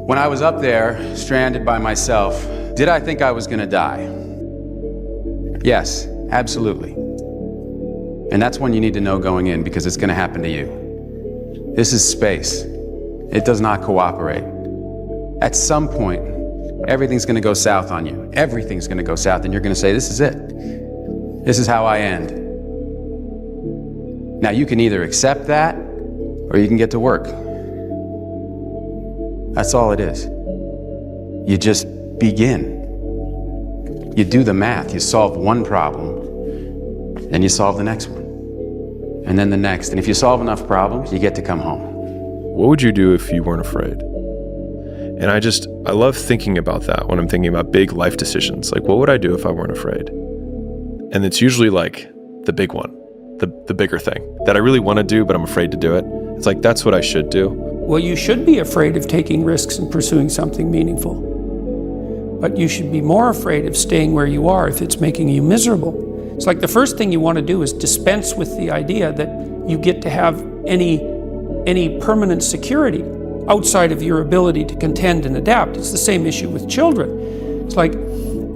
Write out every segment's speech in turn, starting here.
When I was up there, stranded by myself, did I think I was gonna die? Yes, absolutely. And that's when you need to know going in, because it's gonna happen to you. This is space. It does not cooperate. At some point, everything's gonna go south on you. Everything's gonna go south, and you're gonna say, this is it. This is how I end. Now, you can either accept that, or you can get to work. That's all it is. You just begin. You do the math, you solve one problem, then you solve the next one, and then the next. And if you solve enough problems, you get to come home. What would you do if you weren't afraid? And I love thinking about that when I'm thinking about big life decisions. Like, what would I do if I weren't afraid? And it's usually like the big one, the bigger thing that I really want to do, but I'm afraid to do it. It's like, that's what I should do. Well, you should be afraid of taking risks and pursuing something meaningful. But you should be more afraid of staying where you are if it's making you miserable. It's like the first thing you want to do is dispense with the idea that you get to have any permanent security outside of your ability to contend and adapt. It's the same issue with children. It's like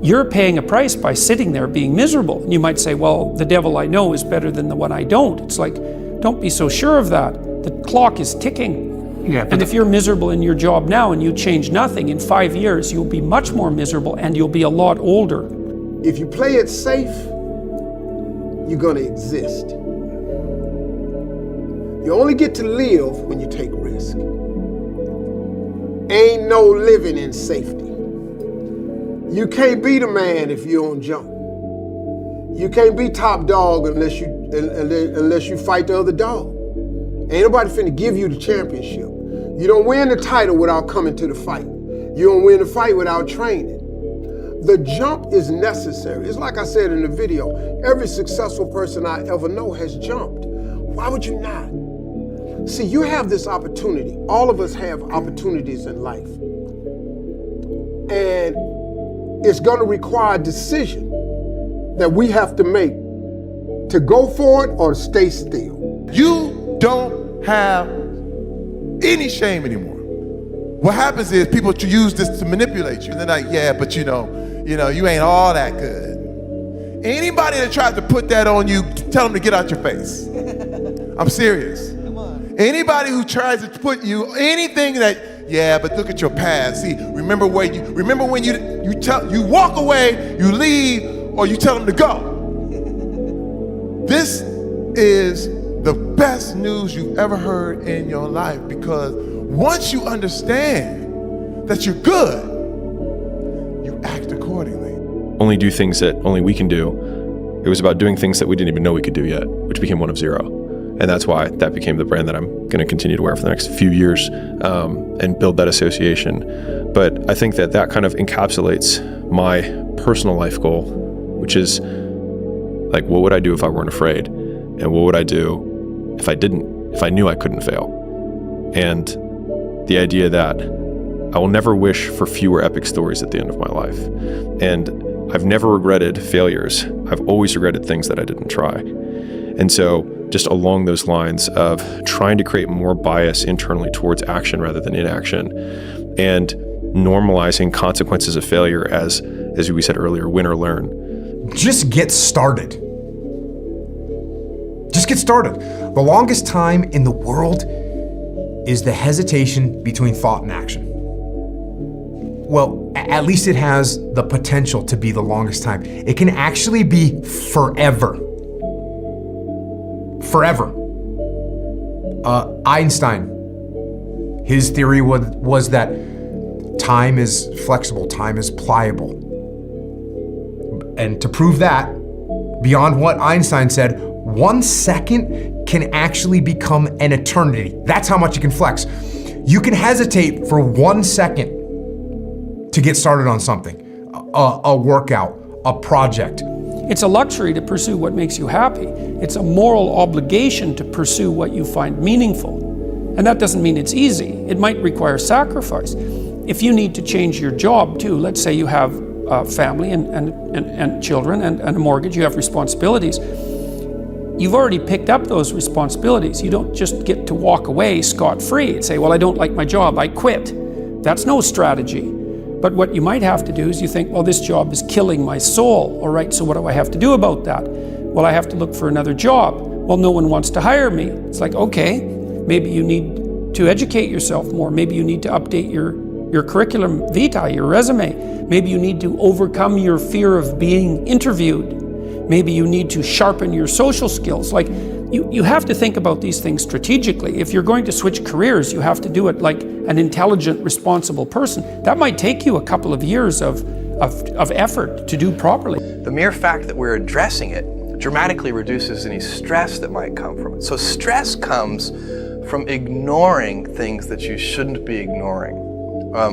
you're paying a price by sitting there being miserable. And you might say, well, the devil I know is better than the one I don't. It's like, don't be so sure of that. The clock is ticking. Yeah, and if you're miserable in your job now and you change nothing, in 5 years you'll be much more miserable and you'll be a lot older. If you play it safe, you're gonna exist. You only get to live when you take risk. Ain't no living in safety. You can't be the man if you don't jump. You can't be top dog unless you fight the other dog. Ain't nobody finna give you the championship. You don't win the title without coming to the fight. You don't win the fight without training. The jump is necessary. It's like I said in the video, every successful person I ever know has jumped. Why would you not? See, you have this opportunity. All of us have opportunities in life. And it's gonna require a decision that we have to make to go for it or stay still. You don't have any shame anymore. What happens is people use this to manipulate you. And they're like, yeah, but you know, you ain't all that good. Anybody that tries to put that on you, tell them to get out your face. I'm serious. Come on. Anybody who tries to put you anything that, yeah, but look at your past. See, remember when you walk away, you leave, or you tell them to go. This is the best news you've ever heard in your life, because once you understand that you're good, you act accordingly. Only do things that only we can do. It was about doing things that we didn't even know we could do yet, which became one of zero. And that's why that became the brand that I'm going to continue to wear for the next few years and build that association. But I think that kind of encapsulates my personal life goal, which is like, what would I do if I weren't afraid? And what would I do if I knew I couldn't fail? And the idea that I will never wish for fewer epic stories at the end of my life. And I've never regretted failures. I've always regretted things that I didn't try. And so just along those lines of trying to create more bias internally towards action rather than inaction, and normalizing consequences of failure as we said earlier, win or learn. Just get started. Just get started. The longest time in the world is the hesitation between thought and action. Well, at least it has the potential to be the longest time. It can actually be forever. Forever. Einstein, his theory was that time is flexible, time is pliable. And to prove that, beyond what Einstein said, 1 second can actually become an eternity. That's how much you can flex. You can hesitate for 1 second to get started on something, a workout, a project. It's a luxury to pursue what makes you happy. It's a moral obligation to pursue what you find meaningful. And that doesn't mean it's easy. It might require sacrifice. If you need to change your job too, let's say you have a family and children and a mortgage, you have responsibilities. You've already picked up those responsibilities. You don't just get to walk away scot-free and say, well, I don't like my job, I quit. That's no strategy. But what you might have to do is you think, well, this job is killing my soul. All right, so what do I have to do about that? Well, I have to look for another job. Well, no one wants to hire me. It's like, okay, maybe you need to educate yourself more. Maybe you need to update your curriculum vitae, your resume. Maybe you need to overcome your fear of being interviewed. Maybe you need to sharpen your social skills. Like, you have to think about these things strategically. If you're going to switch careers, you have to do it like an intelligent, responsible person. That might take you a couple of years of effort to do properly. The mere fact that we're addressing it dramatically reduces any stress that might come from it. So stress comes from ignoring things that you shouldn't be ignoring,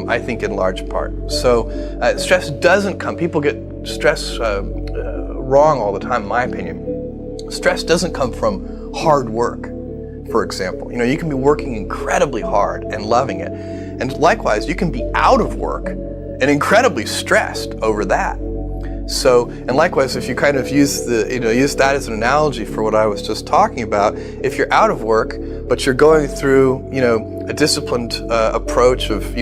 I think in large part. So stress doesn't come, people get stress wrong all the time, in my opinion. Stress doesn't come from hard work, for example. You know, you can be working incredibly hard and loving it. And likewise, you can be out of work and incredibly stressed over that. So, and likewise, if you kind of use that as an analogy for what I was just talking about, if you're out of work, but you're going through, a disciplined approach of,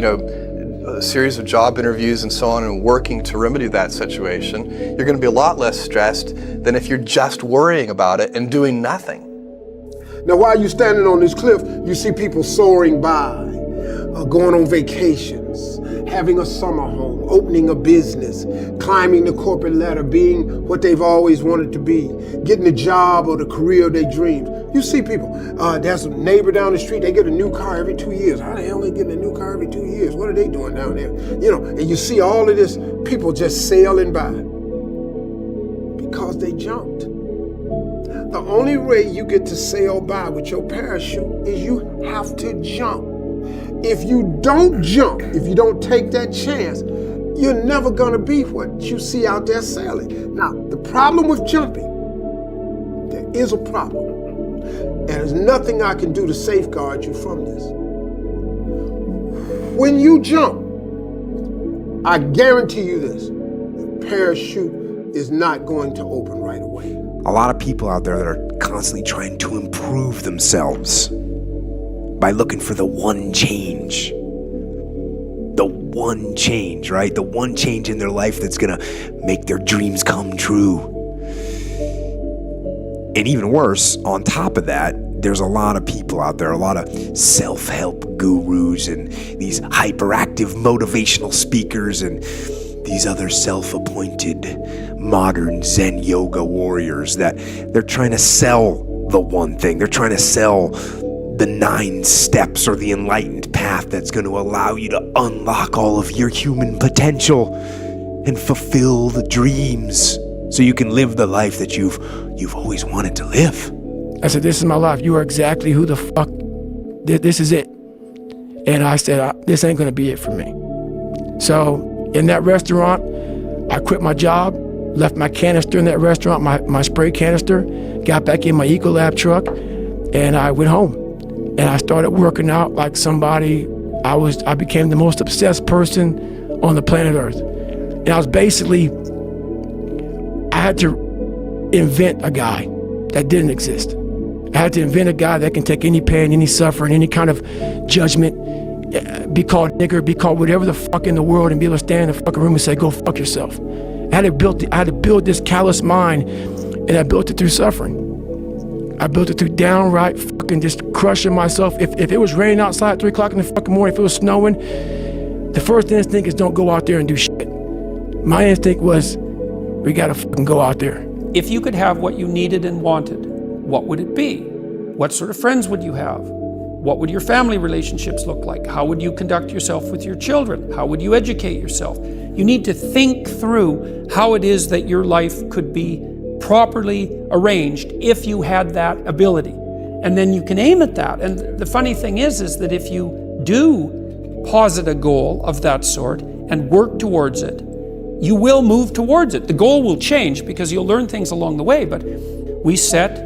a series of job interviews and so on and working to remedy that situation, you're going to be a lot less stressed than if you're just worrying about it and doing nothing. Now, while you're standing on this cliff, you see people soaring by, going on vacations, having a summer home, opening a business, climbing the corporate ladder, being what they've always wanted to be, getting the job or the career of their dreams. You see people, there's a neighbor down the street, they get a new car every 2 years. How the hell are they getting a new car every 2 years? What are they doing down there? And you see all of this, people just sailing by because they jumped. The only way you get to sail by with your parachute is you have to jump. If you don't jump, if you don't take that chance, you're never gonna be what you see out there sailing. Now, the problem with jumping, there is a problem. And there's nothing I can do to safeguard you from this. When you jump, I guarantee you this, the parachute is not going to open right away. A lot of people out there that are constantly trying to improve themselves by looking for the one change. The one change, right? The one change in their life that's gonna make their dreams come true. And even worse, on top of that, there's a lot of people out there, a lot of self-help gurus and these hyperactive motivational speakers and these other self-appointed modern Zen yoga warriors that they're trying to sell the one thing. They're trying to sell the 9 steps or the enlightened path that's going to allow you to unlock all of your human potential and fulfill the dreams so you can live the life that you've always wanted to live. I said, this is my life. You are exactly who the fuck, this is it. And I said, this ain't gonna be it for me. So in that restaurant, I quit my job, left my canister in that restaurant, my spray canister, got back in my Ecolab truck, and I went home. And I started working out like somebody, I became the most obsessed person on the planet Earth. And I was basically, I had to invent a guy that didn't exist. I had to invent a guy that can take any pain, any suffering, any kind of judgment, be called nigger, be called whatever the fuck in the world, and be able to stand in the fucking room and say, go fuck yourself. I had to build this callous mind, and I built it through suffering. I built it through downright fucking just crushing myself. If it was raining outside at 3 o'clock in the fucking morning, if it was snowing, the first instinct is don't go out there and do shit. My instinct was, we gotta fucking go out there. If you could have what you needed and wanted, what would it be? What sort of friends would you have? What would your family relationships look like? How would you conduct yourself with your children? How would you educate yourself? You need to think through how it is that your life could be properly arranged if you had that ability. And then you can aim at that. And the funny thing is that if you do posit a goal of that sort and work towards it, you will move towards it. The goal will change because you'll learn things along the way, but we set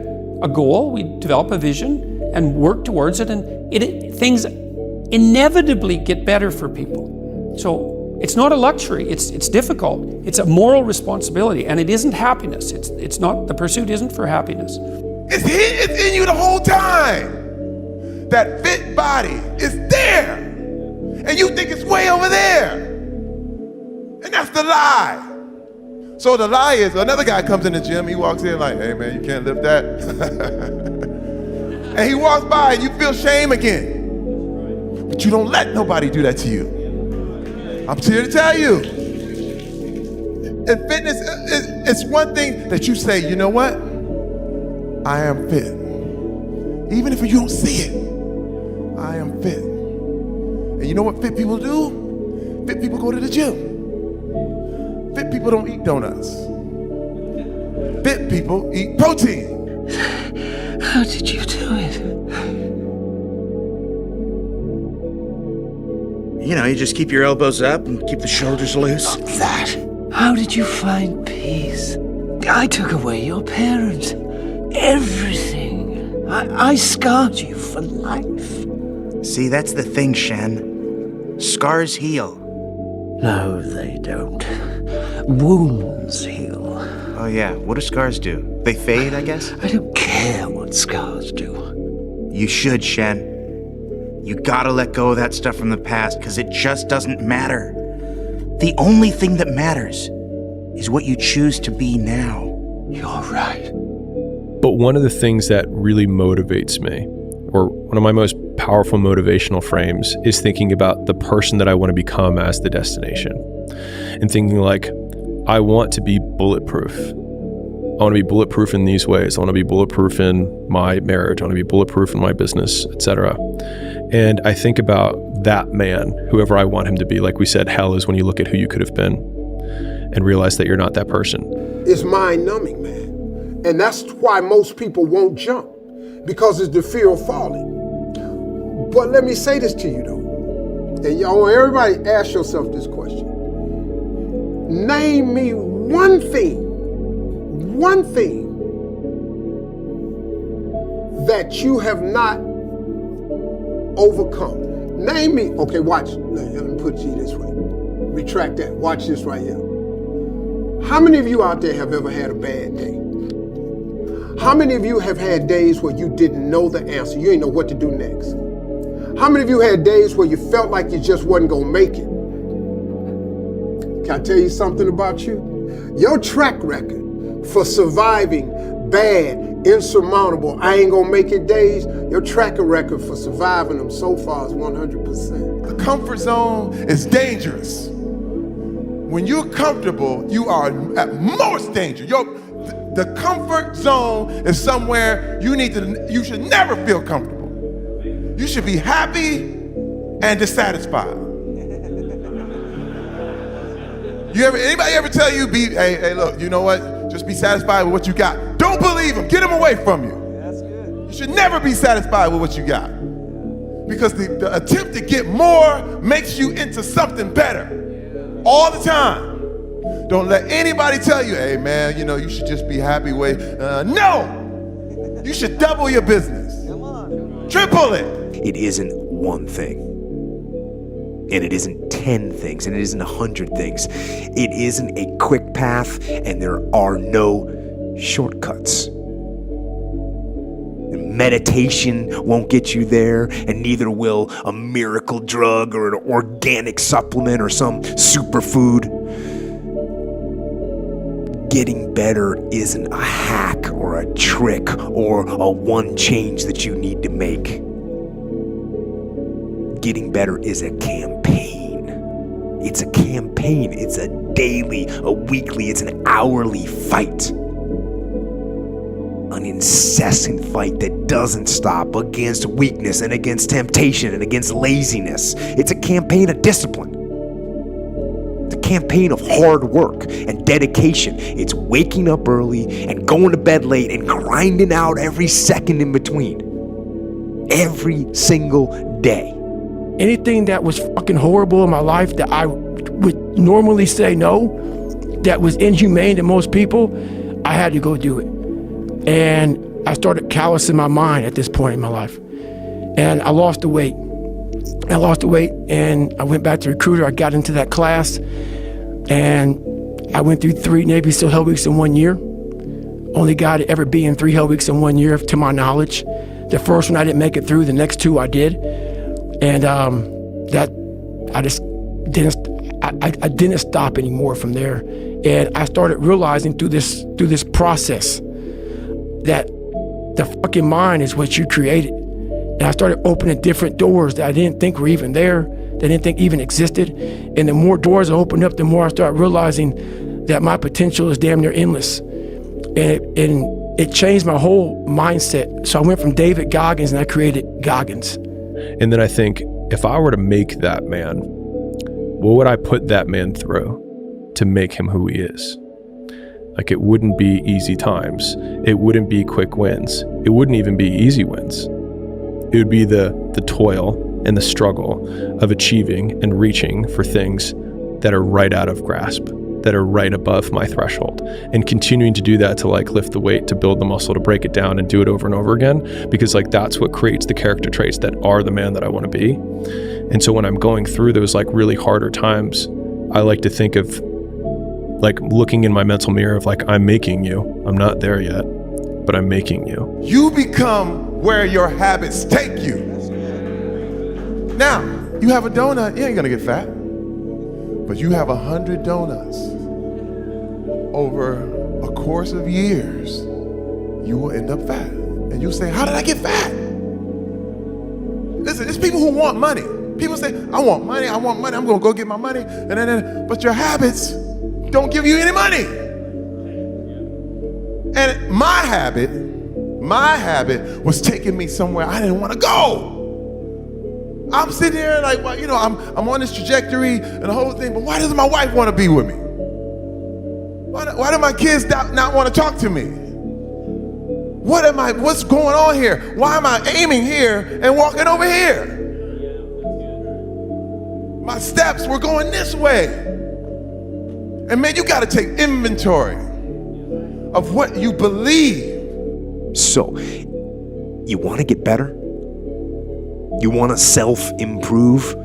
a goal, we develop a vision and work towards it, and things inevitably get better for people. So it's not a luxury, it's difficult. It's a moral responsibility, and it isn't happiness. It's not, the pursuit isn't for happiness. It's in you the whole time. That fit body is there. And you think it's way over there. And that's the lie. So the lie is, another guy comes in the gym, he walks in like, hey man, you can't lift that. And he walks by and you feel shame again. But you don't let nobody do that to you. I'm here to tell you. In fitness, it's one thing that you say, you know what? I am fit. Even if you don't see it, I am fit. And you know what fit people do? Fit people go to the gym. Fit people don't eat donuts. Fit people eat protein. How did you do it? You know, you just keep your elbows up and keep the shoulders loose. Not that. How did you find peace? I took away your parents. Everything. I scarred you for life. See, that's the thing, Shen. Scars heal. No, they don't. Wounds heal. Oh yeah, what do scars do? They fade, I guess? I don't care what scars do. You should, Shen. You gotta let go of that stuff from the past, because it just doesn't matter. The only thing that matters is what you choose to be now. You're right. But one of the things that really motivates me, or one of my most powerful motivational frames, is thinking about the person that I want to become as the destination. And thinking like, I want to be bulletproof. I want to be bulletproof in these ways. I want to be bulletproof in my marriage. I want to be bulletproof in my business, etc. And I think about that man, whoever I want him to be. Like we said, hell is when you look at who you could have been and realize that you're not that person. It's mind-numbing, man. And that's why most people won't jump, because it's the fear of falling. But let me say this to you, though. And I want everybody to ask yourself this question. Name me one thing that you have not overcome. Name me, okay, watch. Let me put you this way. Retract that. Watch this right here. How many of you out there have ever had a bad day? How many of you have had days where you didn't know the answer? You didn't know what to do next? How many of you had days where you felt like you just wasn't gonna make it? Can I tell you something about you? Your track record for surviving bad, insurmountable, I ain't gonna make it days, your track record for surviving them so far is 100%. The comfort zone is dangerous. When you're comfortable, you are at most danger. The comfort zone is somewhere you should never feel comfortable. You should be happy and dissatisfied. Anybody ever tell you, hey, look, you know what? Just be satisfied with what you got. Don't believe them. Get them away from you. That's good. You should never be satisfied with what you got. Because the attempt to get more makes you into something better. All the time. Don't let anybody tell you, hey man, you should just be happy with. No! You should double your business. Come on. Triple it. It isn't one thing. And it isn't 10 things, and it isn't 100 things. It isn't a quick path, and there are no shortcuts. Meditation won't get you there, and neither will a miracle drug or an organic supplement or some superfood. Getting better isn't a hack or a trick or a one change that you need to make. Getting better is a campaign. It's a campaign. It's a daily, a weekly, it's an hourly fight. An incessant fight that doesn't stop against weakness and against temptation and against laziness. It's a campaign of discipline. It's a campaign of hard work and dedication. It's waking up early and going to bed late and grinding out every second in between. Every single day. Anything that was fucking horrible in my life that I would normally say no, that was inhumane to most people, I had to go do it. And I started callousing my mind at this point in my life. And I lost the weight. And I went back to recruiter. I got into that class and I went through 3 Navy SEAL Hell Weeks in 1 year. Only guy to ever be in 3 Hell Weeks in 1 year, to my knowledge. The first one I didn't make it through, the next 2 I did. And that I just didn't stop anymore from there. And I started realizing through this process that the fucking mind is what you created. And I started opening different doors that I didn't think were even there, that I didn't think even existed. And the more doors I opened up, the more I started realizing that my potential is damn near endless. And it changed my whole mindset. So I went from David Goggins and I created Goggins. And then I think, if I were to make that man, what would I put that man through to make him who he is? Like, it wouldn't be easy times. It wouldn't be quick wins. It wouldn't even be easy wins. It would be the toil and the struggle of achieving and reaching for things that are right out of grasp, that are right above my threshold, and continuing to do that to like lift the weight, to build the muscle, to break it down and do it over and over again, because like that's what creates the character traits that are the man that I want to be. And so when I'm going through those like really harder times, I like to think of like looking in my mental mirror of like, I'm making you. I'm not there yet, but I'm making you. You become where your habits take you. Now, you have a donut, you ain't gonna get fat. But you have 100 donuts. Over a course of years, you will end up fat. And you'll say, how did I get fat? Listen, there's people who want money. People say, I want money, I'm gonna go get my money. But your habits don't give you any money. And my habit was taking me somewhere I didn't want to go. I'm sitting here like, well, you know, I'm on this trajectory and the whole thing, but why doesn't my wife want to be with me? Why do my kids not want to talk to me? What's going on here? Why am I aiming here and walking over here? My steps were going this way. And man, you got to take inventory of what you believe. So, you want to get better? You want to self-improve?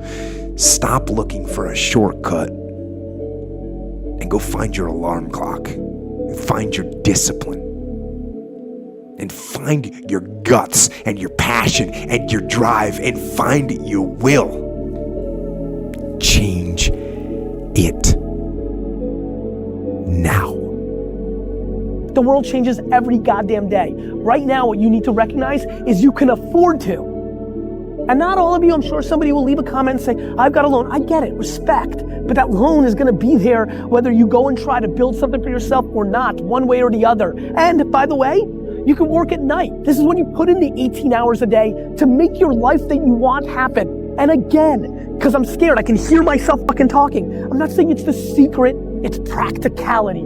Stop looking for a shortcut and go find your alarm clock and find your discipline and find your guts and your passion and your drive and find your will. Change it now. The world changes every goddamn day. Right now, what you need to recognize is you can afford to. And not all of you, I'm sure somebody will leave a comment and say, I've got a loan. I get it, respect. But that loan is gonna be there whether you go and try to build something for yourself or not, one way or the other. And by the way, you can work at night. This is when you put in the 18 hours a day to make your life that you want happen. And again, because I'm scared, I can hear myself fucking talking. I'm not saying it's the secret, it's practicality.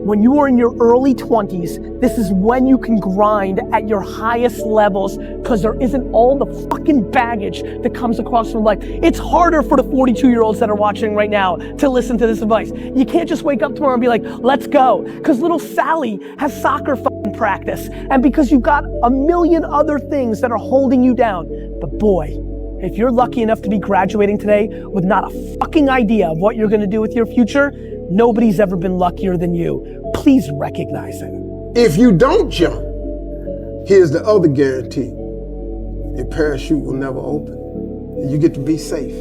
When you are in your early 20s, this is when you can grind at your highest levels because there isn't all the fucking baggage that comes across from life. It's harder for the 42-year-olds that are watching right now to listen to this advice. You can't just wake up tomorrow and be like, let's go. Because little Sally has soccer fucking practice. And because you've got a million other things that are holding you down. But boy, if you're lucky enough to be graduating today with not a fucking idea of what you're gonna do with your future, nobody's ever been luckier than you. Please recognize it. If you don't jump, here's the other guarantee. Your parachute will never open. You get to be safe.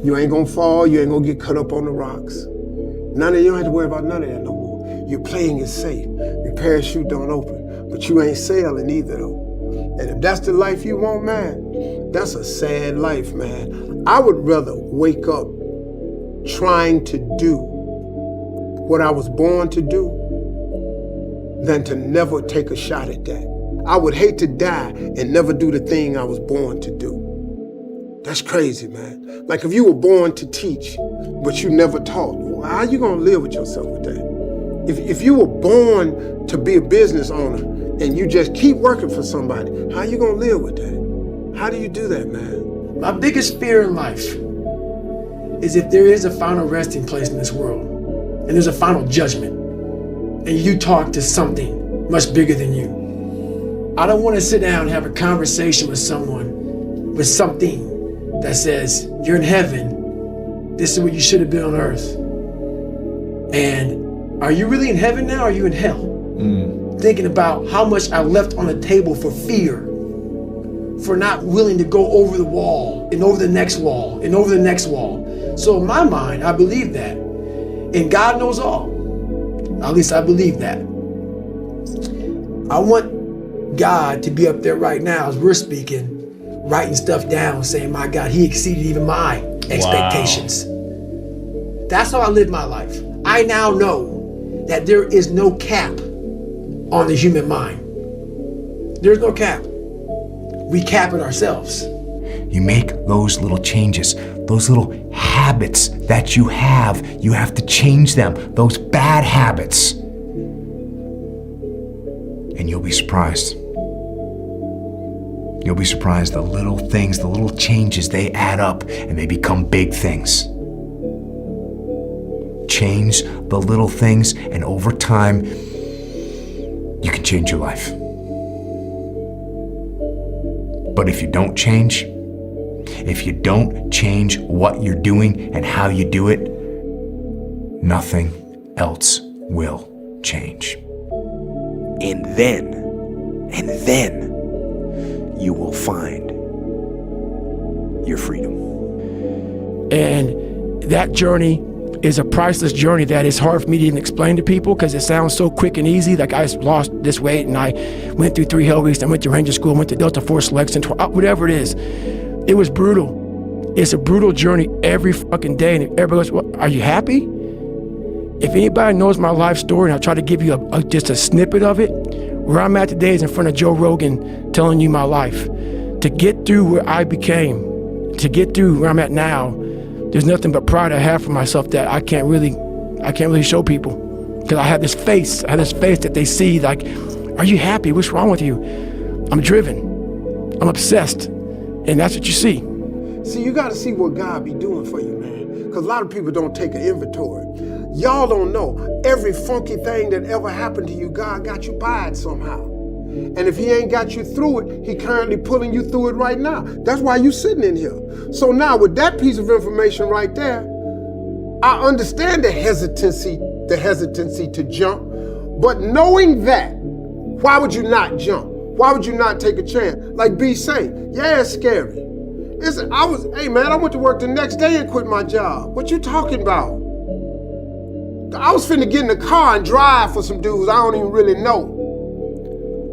You ain't gonna fall, you ain't gonna get cut up on the rocks. You don't have to worry about none of that no more. Your plane is safe. Your parachute don't open, but you ain't sailing either though. And if that's the life you want, man, that's a sad life, man. I would rather wake up trying to do what I was born to do than to never take a shot at that. I would hate to die and never do the thing I was born to do. That's crazy, man. Like if you were born to teach, but you never taught, how you gonna live with yourself with that? If you were born to be a business owner and you just keep working for somebody, how you gonna live with that? How do you do that, man? My biggest fear in life is if there is a final resting place in this world, and there's a final judgment, and you talk to something much bigger than you. I don't want to sit down and have a conversation with someone with something that says, you're in heaven, this is what you should have been on earth. And are you really in heaven now, or are you in hell? Thinking about how much I left on the table for fear, for not willing to go over the wall, and over the next wall, and over the next wall. So in my mind, I believe that. And God knows all. At least I believe that. I want God to be up there right now as we're speaking, writing stuff down, saying, my God, he exceeded even my expectations. Wow. That's how I live my life. I now know that there is no cap on the human mind. There's no cap. We cap it ourselves. You make those little changes, those little habits that you have to change them, those bad habits. And you'll be surprised. You'll be surprised the little things, the little changes, they add up and they become big things. Change the little things, and over time, you can change your life. But if you don't change what you're doing and how you do it, nothing else will change. And then you will find your freedom. And that journey is a priceless journey that is hard for me to even explain to people because it sounds so quick and easy. Like I lost this weight and I went through 3 hell weeks, I went to Ranger School, went to Delta Force Selection, whatever it is. It was brutal. It's a brutal journey every fucking day. And everybody goes, well, are you happy? If anybody knows my life story, and I'll try to give you just a snippet of it, where I'm at today is in front of Joe Rogan telling you my life. To get through where I became, to get through where I'm at now, there's nothing but pride I have for myself that I can't really show people. Because I have this face that they see like, are you happy? What's wrong with you? I'm driven, I'm obsessed, and that's what you see. See, you gotta see what God be doing for you, man. Because a lot of people don't take an inventory. Y'all don't know, every funky thing that ever happened to you, God got you by it somehow. And if he ain't got you through it, he currently pulling you through it right now. That's why you sitting in here. So now with that piece of information right there, I understand the hesitancy to jump, but knowing that, why would you not jump? Why would you not take a chance? Like B say, yeah, it's scary. Hey man, I went to work the next day and quit my job. What you talking about? I was finna get in the car and drive for some dudes I don't even really know.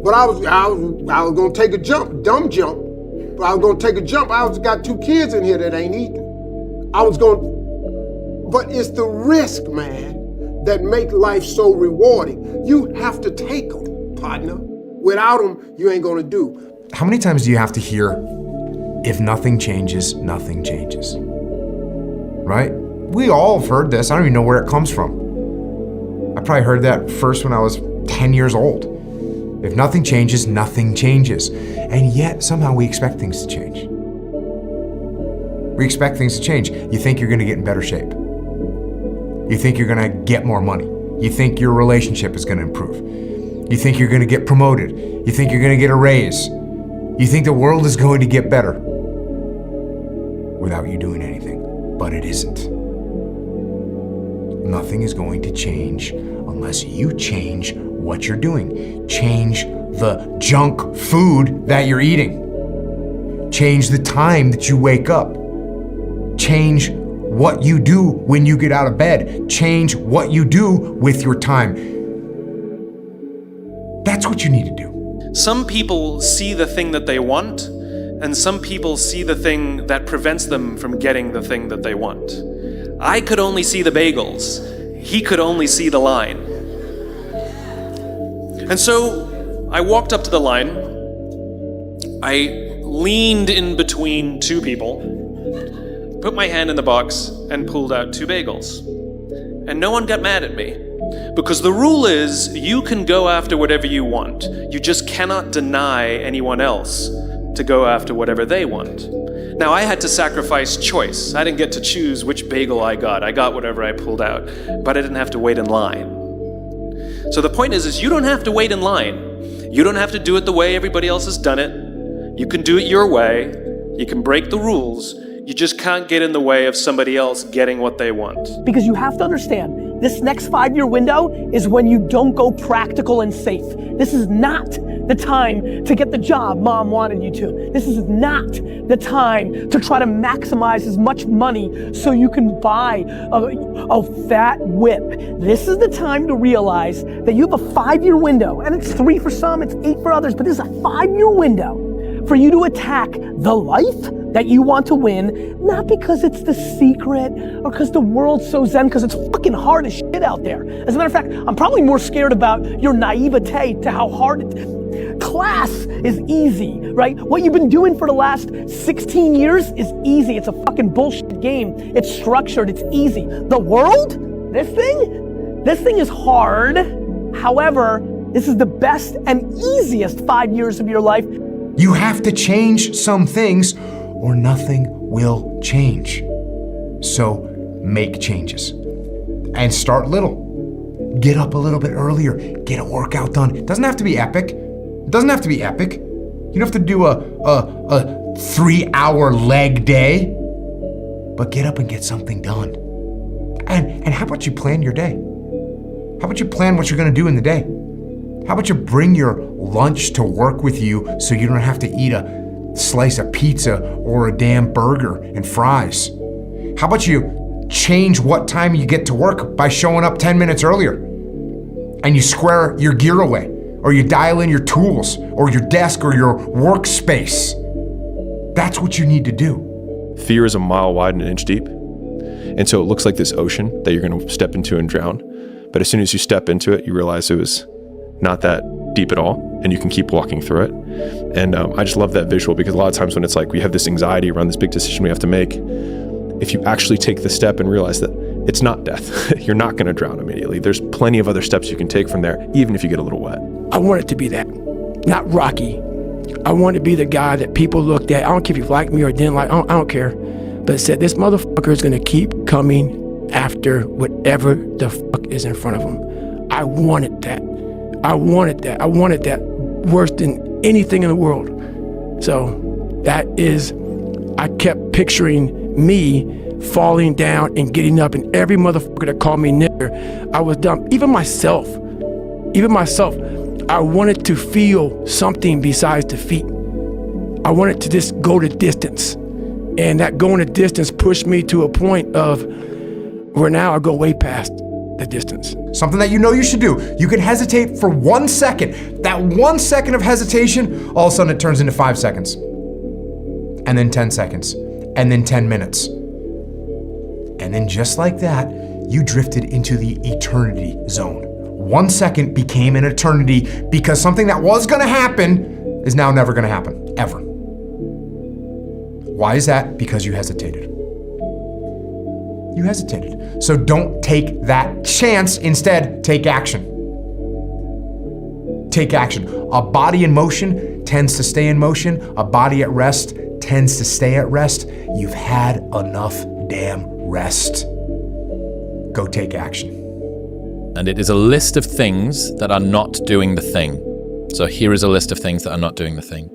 But I was gonna take a jump, dumb jump. But I was gonna take a jump. I got 2 kids in here that ain't eating. But it's the risk, man, that make life so rewarding. You have to take them, partner. Without them, you ain't gonna do. How many times do you have to hear, if nothing changes, nothing changes? Right? We all have heard this. I don't even know where it comes from. I probably heard that first when I was 10 years old. If nothing changes, nothing changes. And yet, somehow we expect things to change. We expect things to change. You think you're gonna get in better shape. You think you're gonna get more money. You think your relationship is gonna improve. You think you're gonna get promoted. You think you're gonna get a raise. You think the world is going to get better without you doing anything, but it isn't. Nothing is going to change unless you change what you're doing. Change the junk food that you're eating. Change the time that you wake up. Change what you do when you get out of bed. Change what you do with your time. That's what you need to do. Some people see the thing that they want, and some people see the thing that prevents them from getting the thing that they want. I could only see the bagels. He could only see the line. And so I walked up to the line. I leaned in between 2 people, put my hand in the box, and pulled out 2 bagels. And no one got mad at me. Because the rule is, you can go after whatever you want. You just cannot deny anyone else to go after whatever they want. Now, I had to sacrifice choice. I didn't get to choose which bagel I got. I got whatever I pulled out, but I didn't have to wait in line. So the point is you don't have to wait in line. You don't have to do it the way everybody else has done it. You can do it your way. You can break the rules. You just can't get in the way of somebody else getting what they want. Because you have to understand, this next 5-year window is when you don't go practical and safe. This is not the time to get the job mom wanted you to. This is not the time to try to maximize as much money so you can buy a fat whip. This is the time to realize that you have a 5-year window, and it's 3 for some, it's 8 for others, but this is a 5-year window for you to attack the life that you want to win, not because it's the secret or because the world's so zen, because it's fucking hard as shit out there. As a matter of fact, I'm probably more scared about your naivete to how hard class is easy, right? What you've been doing for the last 16 years is easy. It's a fucking bullshit game. It's structured, it's easy. The world, this thing is hard. However, this is the best and easiest 5 years of your life. You have to change some things or nothing will change. So make changes and start little. Get up a little bit earlier, get a workout done. It doesn't have to be epic. It doesn't have to be epic. You don't have to do a 3-hour leg day, but get up and get something done. And how about you plan your day? How about you plan what you're gonna do in the day? How about you bring your lunch to work with you so you don't have to eat a slice of pizza or a damn burger and fries? How about you change what time you get to work by showing up 10 minutes earlier and you square your gear away, or you dial in your tools or your desk or your workspace? That's what you need to do. Fear is a mile wide and an inch deep. And so it looks like this ocean that you're going to step into and drown. But as soon as you step into it, you realize it was not that deep at all, and you can keep walking through it. And I just love that visual, because a lot of times when it's like we have this anxiety around this big decision we have to make, if you actually take the step and realize that it's not death, you're not going to drown immediately. There's plenty of other steps you can take from there, even if you get a little wet. I want it to be that, not Rocky. I want to be the guy that people looked at. I don't care if you like me or didn't like, I don't care. But said, this motherfucker is going to keep coming after whatever the fuck is in front of him. I wanted that. I wanted that worse than anything in the world. So that is, I kept picturing me falling down and getting up, and every motherfucker that called me nigger, I was dumb. Even myself, I wanted to feel something besides defeat. I wanted to just go the distance. And that going the distance pushed me to a point of where now I go way past the distance. Something that you know you should do. You can hesitate for 1 second. That 1 second of hesitation, all of a sudden it turns into 5 seconds. And then 10 seconds. And then 10 minutes. And then just like that, you drifted into the eternity zone. 1 second became an eternity because something that was gonna happen is now never gonna happen, ever. Why is that? Because you hesitated. You hesitated. So don't take that chance. Instead, take action. Take action. A body in motion tends to stay in motion. A body at rest tends to stay at rest. You've had enough damn rest. Go take action. And it is a list of things that are not doing the thing. So here is a list of things that are not doing the thing.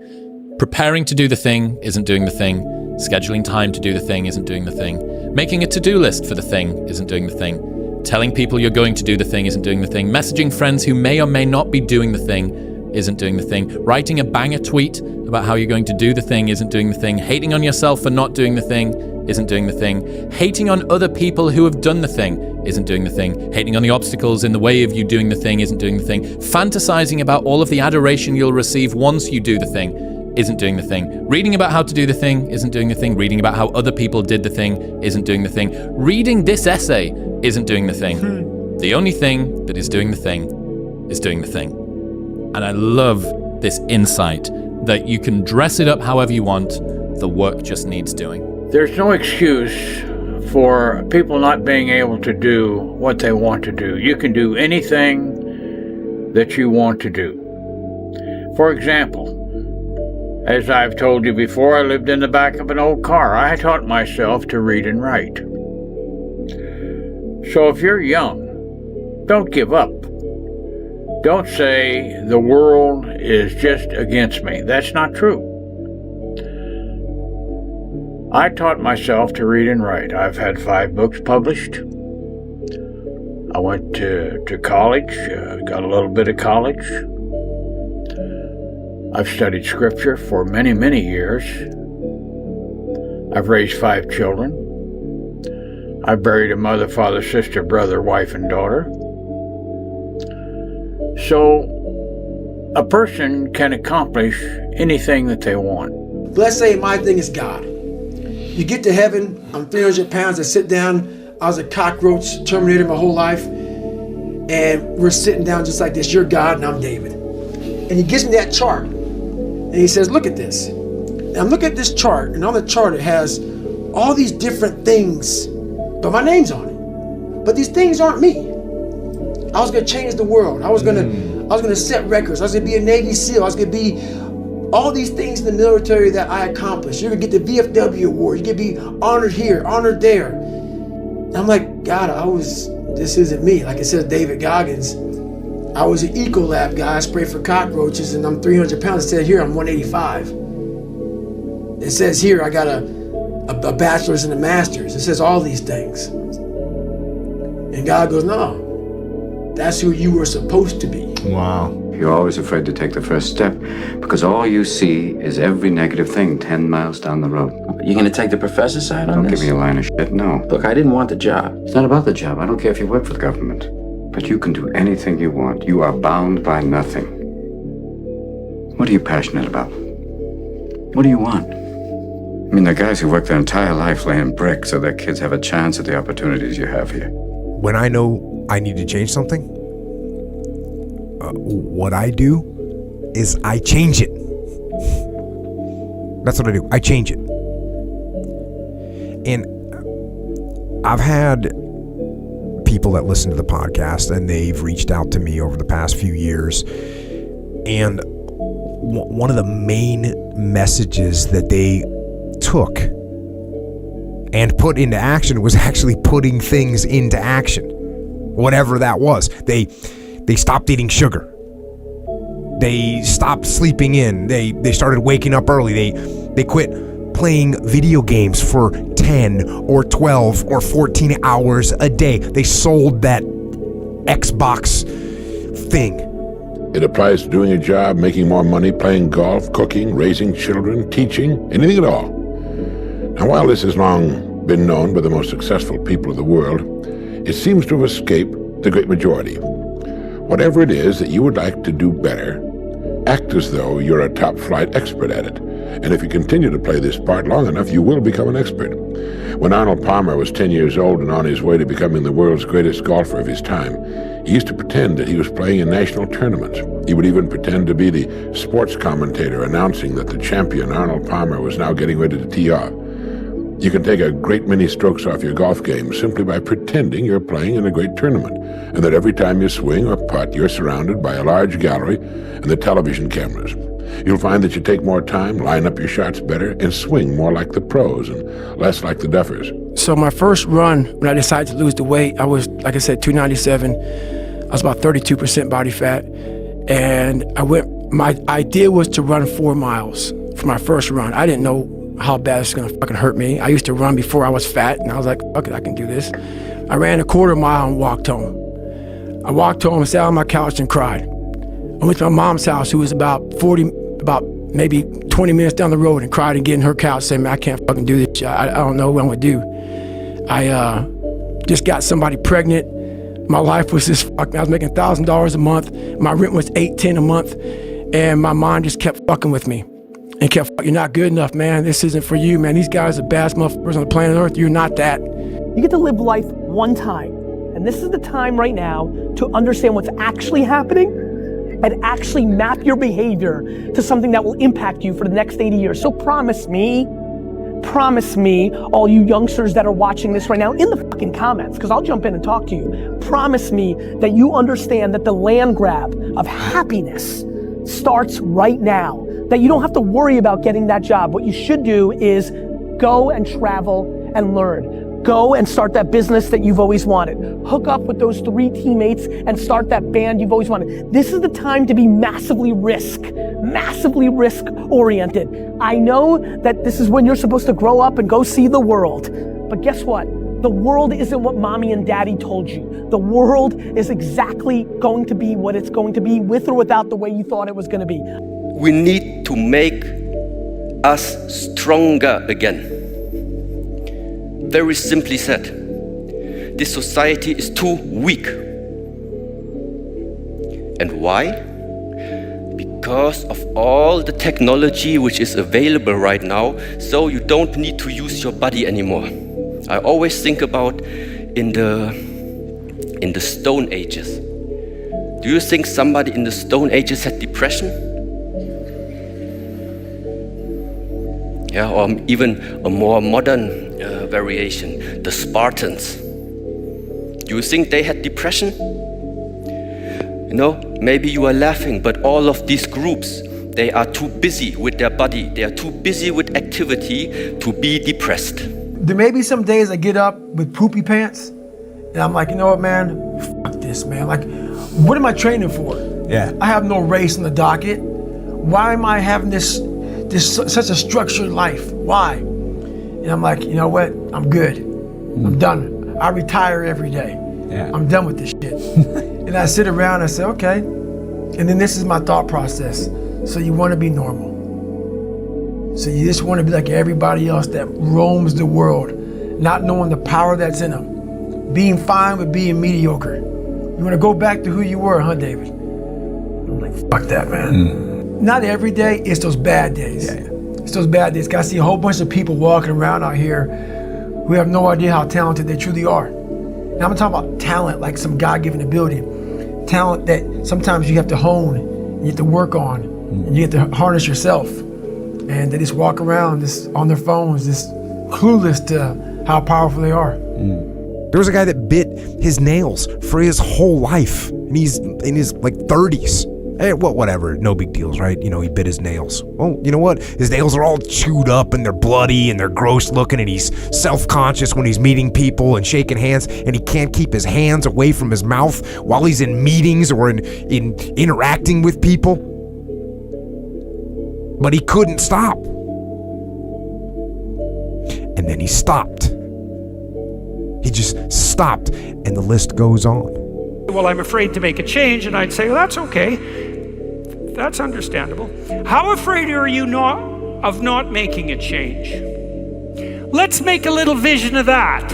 Preparing to do the thing isn't doing the thing. Scheduling time to do the thing isn't doing the thing. Making a to-do list for the thing isn't doing the thing. Telling people you're going to do the thing isn't doing the thing. Messaging friends who may or may not be doing the thing isn't doing the thing. Writing a banger tweet about how you're going to do the thing isn't doing the thing. Hating on yourself for not doing the thing isn't doing the thing. Hating on other people who have done the thing isn't doing the thing. Hating on the obstacles in the way of you doing the thing isn't doing the thing. Fantasizing about all of the adoration you'll receive once you do the thing isn't doing the thing. Reading about how to do the thing isn't doing the thing. Reading about how other people did the thing isn't doing the thing. Reading this essay isn't doing the thing. The only thing that is doing the thing is doing the thing. And I love this insight that you can dress it up however you want. The work just needs doing. There's no excuse for people not being able to do what they want to do. You can do anything that you want to do. For example, as I've told you before, I lived in the back of an old car. I taught myself to read and write. So if you're young, don't give up. Don't say the world is just against me. That's not true. I taught myself to read and write. I've had 5 books published. I went to college, got a little bit of college. I've studied scripture for many, many years. I've raised 5 children. I've buried a mother, father, sister, brother, wife, and daughter. So a person can accomplish anything that they want. Let's say my thing is God. You get to heaven, I'm 300 pounds, I sit down, I was a cockroach, Terminator my whole life, and we're sitting down just like this, you're God and I'm David. And he gives me that chart, and he says, look at this. And I'm looking at this chart, and on the chart it has all these different things, but my name's on it. But these things aren't me. I was gonna change the world. I was gonna set records. I was gonna be a Navy SEAL. I was gonna be all these things in the military that I accomplished. You're gonna get the VFW award. You're gonna be honored here, honored there. And I'm like, God, this isn't me. Like it says David Goggins, I was an Ecolab guy. I sprayed for cockroaches and I'm 300 pounds. It said here I'm 185. It says here I got a bachelor's and a master's. It says all these things. And God goes, no, that's who you were supposed to be. Wow. You're always afraid to take the first step because all you see is every negative thing 10 miles down the road. You gonna take the professor's side on this? Don't give me a line of shit, no. Look, I didn't want the job. It's not about the job. I don't care if you work for the government. But you can do anything you want. You are bound by nothing. What are you passionate about? What do you want? I mean, there are guys who work their entire life laying bricks so their kids have a chance at the opportunities you have here. When I know I need to change something, what I do is I change it. That's what I do. I change it. And I've had people that listen to the podcast and they've reached out to me over the past few years. And one of the main messages that they took and put into action was actually putting things into action. Whatever that was. They stopped eating sugar. They stopped sleeping in. They started waking up early. They quit playing video games for 10 or 12 or 14 hours a day. They sold that Xbox thing. It applies to doing a job, making more money, playing golf, cooking, raising children, teaching, anything at all. Now, while this has long been known by the most successful people of the world, it seems to have escaped the great majority. Whatever it is that you would like to do better, act as though you're a top-flight expert at it. And if you continue to play this part long enough, you will become an expert. When Arnold Palmer was 10 years old and on his way to becoming the world's greatest golfer of his time, he used to pretend that he was playing in national tournaments. He would even pretend to be the sports commentator announcing that the champion, Arnold Palmer, was now getting ready to tee off. You can take a great many strokes off your golf game simply by pretending you're playing in a great tournament, and that every time you swing or putt, you're surrounded by a large gallery and the television cameras. You'll find that you take more time, line up your shots better, and swing more like the pros and less like the duffers. So my first run, when I decided to lose the weight, I was, like I said, 297. I was about 32% body fat. And my idea was to run 4 miles for my first run. I didn't know how bad it's gonna fucking hurt me. I used to run before I was fat, and I was like, fuck it, I can do this. I ran a quarter mile and walked home. I walked home, sat on my couch and cried. I went to my mom's house, who was about maybe 20 minutes down the road, and cried again in her couch, saying, man, I can't fucking do this shit. I don't know what I'm gonna do. I just got somebody pregnant. My life was just fucking, I was making $1,000 a month. My rent was $810 a month, and my mind just kept fucking with me. And kept, you're not good enough, man. This isn't for you, man. These guys are the baddest motherfuckers on the planet Earth. You're not that. You get to live life one time. And this is the time right now to understand what's actually happening and actually map your behavior to something that will impact you for the next 80 years. So promise me, all you youngsters that are watching this right now, in the fucking comments, because I'll jump in and talk to you. Promise me that you understand that the land grab of happiness starts right now. That you don't have to worry about getting that job. What you should do is go and travel and learn. Go and start that business that you've always wanted. Hook up with those 3 teammates and start that band you've always wanted. This is the time to be massively risk oriented. I know that this is when you're supposed to grow up and go see the world. But guess what? The world isn't what mommy and daddy told you. The world is exactly going to be what it's going to be, with or without the way you thought it was going to be. we need to make us stronger again. Very simply said, this society is too weak. And why? Because of all the technology which is available right now, so you don't need to use your body anymore. I always think about in the Stone Ages. Do you think somebody in the Stone Ages had depression? Yeah, or even a more modern variation, the Spartans. Do you think they had depression? You know, maybe you are laughing, but all of these groups, they are too busy with their body. They are too busy with activity to be depressed. There may be some days I get up with poopy pants, and I'm like, you know what, man? Fuck this, man. Like, what am I training for? Yeah. I have no race on the docket. Why am I having this such a structured life? Why? And I'm like, you know what? I'm good. I'm done. I retire every day. Yeah. I'm done with this shit. And I sit around and I say, okay. And then this is my thought process. So you want to be normal. So you just want to be like everybody else that roams the world, not knowing the power that's in them. Being fine with being mediocre. You want to go back to who you were, huh, David? I'm like, fuck that, man. Not every day, it's those bad days. Yeah. It's those bad days. I see a whole bunch of people walking around out here who have no idea how talented they truly are. And I'm talking about talent, like some God-given ability. Talent that sometimes you have to hone, you have to work on, and you have to harness yourself. And they just walk around just on their phones, just clueless to how powerful they are. There was a guy that bit his nails for his whole life, and he's in his like 30s. Hey, well, whatever, no big deals, right? You know, he bit his nails. Well, you know what? His nails are all chewed up and they're bloody and they're gross looking, and he's self-conscious when he's meeting people and shaking hands, and he can't keep his hands away from his mouth while he's in meetings or in interacting with people. But he couldn't stop. And then he stopped. He just stopped, and the list goes on. Well, I'm afraid to make a change, and I'd say, well, that's okay. That's understandable. How afraid are you of not making a change? Let's make a little vision of that.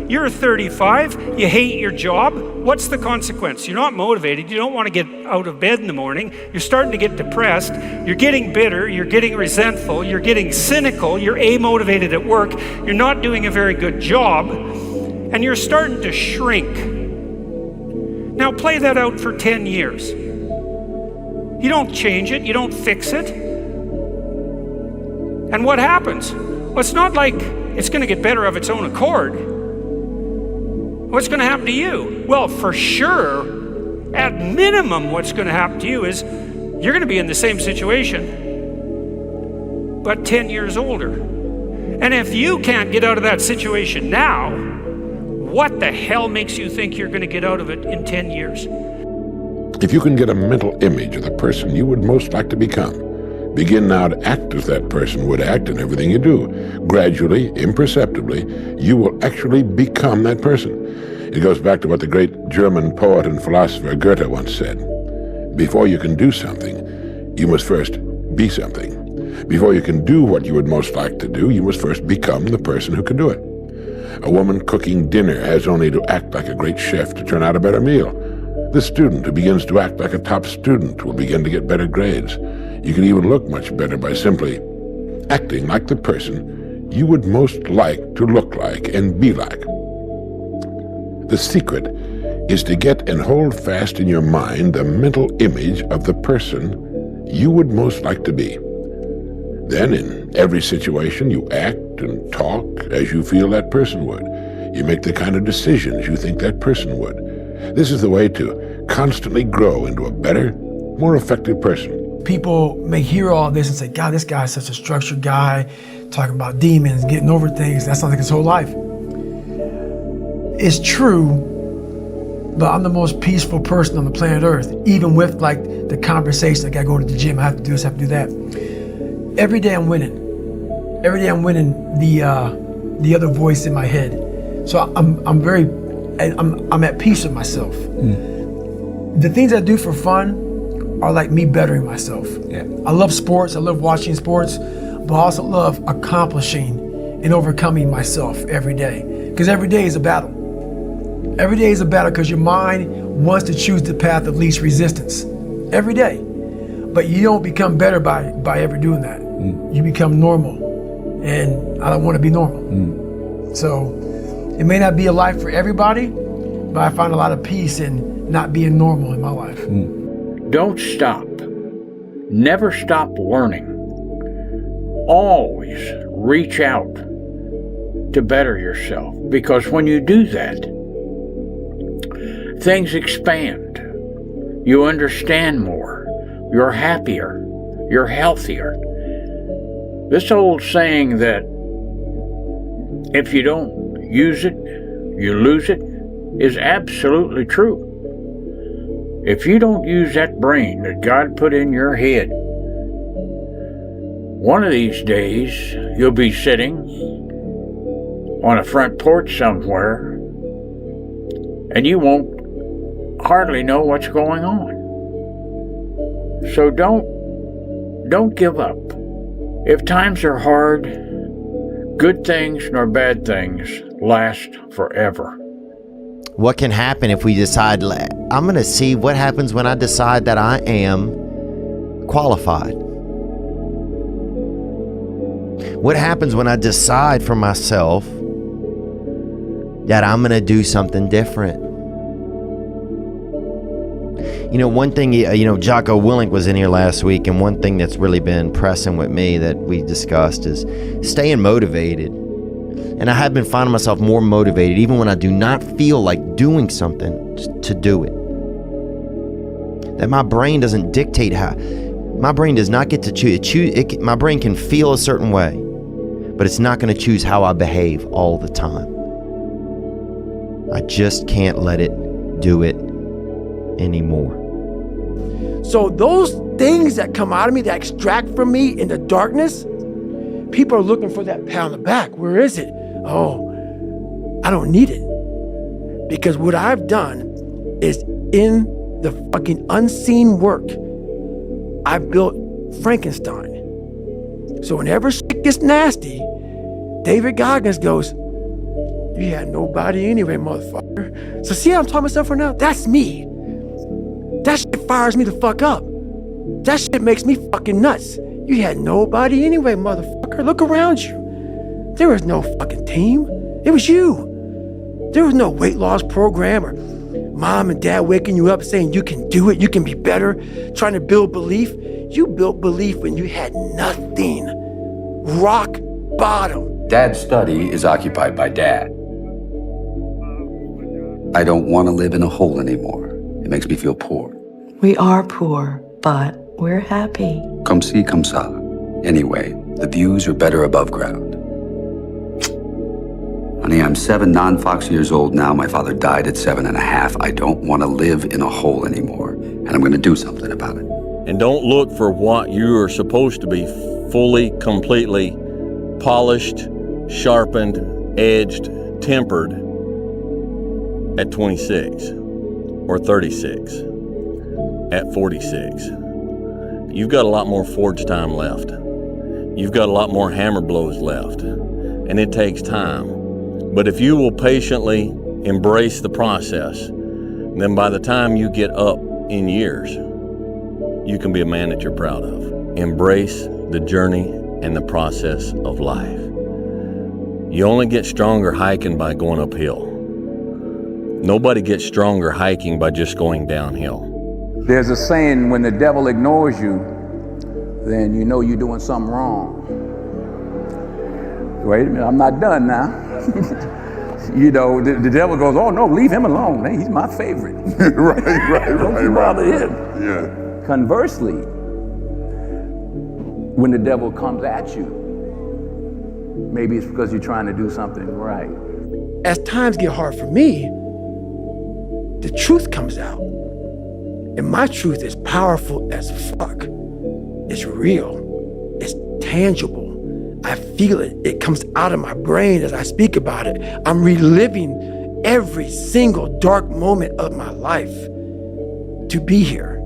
You're 35, you hate your job. What's the consequence? You're not motivated, you don't want to get out of bed in the morning, you're starting to get depressed, you're getting bitter, you're getting resentful, you're getting cynical, you're amotivated at work, you're not doing a very good job, and you're starting to shrink. Now play that out for 10 years. You don't change it, you don't fix it. And what happens? Well, it's not like it's going to get better of its own accord. What's going to happen to you? Well, for sure, at minimum, what's going to happen to you is you're going to be in the same situation, but 10 years older. And if you can't get out of that situation now, what the hell makes you think you're going to get out of it in 10 years? If you can get a mental image of the person you would most like to become, begin now to act as that person would act in everything you do. Gradually, imperceptibly, you will actually become that person. It goes back to what the great German poet and philosopher Goethe once said. Before you can do something, you must first be something. Before you can do what you would most like to do, you must first become the person who can do it. A woman cooking dinner has only to act like a great chef to turn out a better meal. The student who begins to act like a top student will begin to get better grades. You can even look much better by simply acting like the person you would most like to look like and be like. The secret is to get and hold fast in your mind the mental image of the person you would most like to be. Then in every situation you act and talk as you feel that person would. You make the kind of decisions you think that person would. This is the way to constantly grow into a better, more effective person. People may hear all this and say, God, this guy's such a structured guy, talking about demons, getting over things. That sounds like his whole life. It's true, but I'm the most peaceful person on the planet Earth, even with like the conversation, like I go to the gym, I have to do this, I have to do that. Every day I'm winning. Every day I'm winning the other voice in my head. So I'm at peace with myself. The things I do for fun are like me bettering myself. Yeah. I love sports, I love watching sports, but I also love accomplishing and overcoming myself every day. Because every day is a battle. Every day is a battle because your mind wants to choose the path of least resistance. Every day. But you don't become better by ever doing that. You become normal. And I don't want to be normal. So it may not be a life for everybody, but I find a lot of peace in not being normal in my life. Don't stop. Never stop learning. Always reach out to better yourself, because when you do that, things expand. You understand more. You're happier. You're healthier. This old saying that if you don't use it, you lose it, is absolutely true. If you don't use that brain that God put in your head, one of these days you'll be sitting on a front porch somewhere and you won't hardly know what's going on. So don't give up. If times are hard, good things nor bad things last forever. What can happen if we decide, I'm going to see what happens when I decide that I am qualified? What happens when I decide for myself that I'm going to do something different? You know, one thing, Jocko Willink was in here last week, and one thing that's really been pressing with me that we discussed is staying motivated. And I have been finding myself more motivated, even when I do not feel like doing something, to do it. That my brain doesn't dictate how. My brain does not get to choose. My brain can feel a certain way, but it's not going to choose how I behave all the time. I just can't let it do it anymore. So those things that come out of me, that extract from me in the darkness, people are looking for that pat on the back. Where is it? Oh, I don't need it. Because what I've done is in the fucking unseen work, I built Frankenstein. So whenever shit gets nasty, David Goggins goes, you had nobody anyway, motherfucker. So see how I'm talking myself right now? That's me. That shit fires me the fuck up. That shit makes me fucking nuts. You had nobody anyway, motherfucker. Look around you. There was no fucking team. It was you. There was no weight loss program or mom and dad waking you up saying you can do it, you can be better, trying to build belief. You built belief when you had nothing. Rock bottom. Dad's study is occupied by Dad. I don't want to live in a hole anymore. It makes me feel poor. We are poor, but we're happy. Comme ci, comme ça. Anyway, the views are better above ground. Honey, I'm 7 non-Fox years old now. My father died at 7.5. I don't want to live in a hole anymore, and I'm going to do something about it. And don't look for what you are supposed to be fully, completely polished, sharpened, edged, tempered at 26 or 36, at 46. You've got a lot more forge time left. You've got a lot more hammer blows left, and it takes time. But if you will patiently embrace the process, then by the time you get up in years, you can be a man that you're proud of. Embrace the journey and the process of life. You only get stronger hiking by going uphill. Nobody gets stronger hiking by just going downhill. There's a saying, when the devil ignores you, then you know you're doing something wrong. Wait a minute, I'm not done now. You know, the devil goes, oh no, leave him alone. Hey, he's my favorite. Don't you bother him. Yeah. Conversely, when the devil comes at you, maybe it's because you're trying to do something right. As times get hard for me, the truth comes out. And my truth is powerful as fuck. It's real. It's tangible. I feel it. It comes out of my brain as I speak about it. I'm reliving every single dark moment of my life to be here.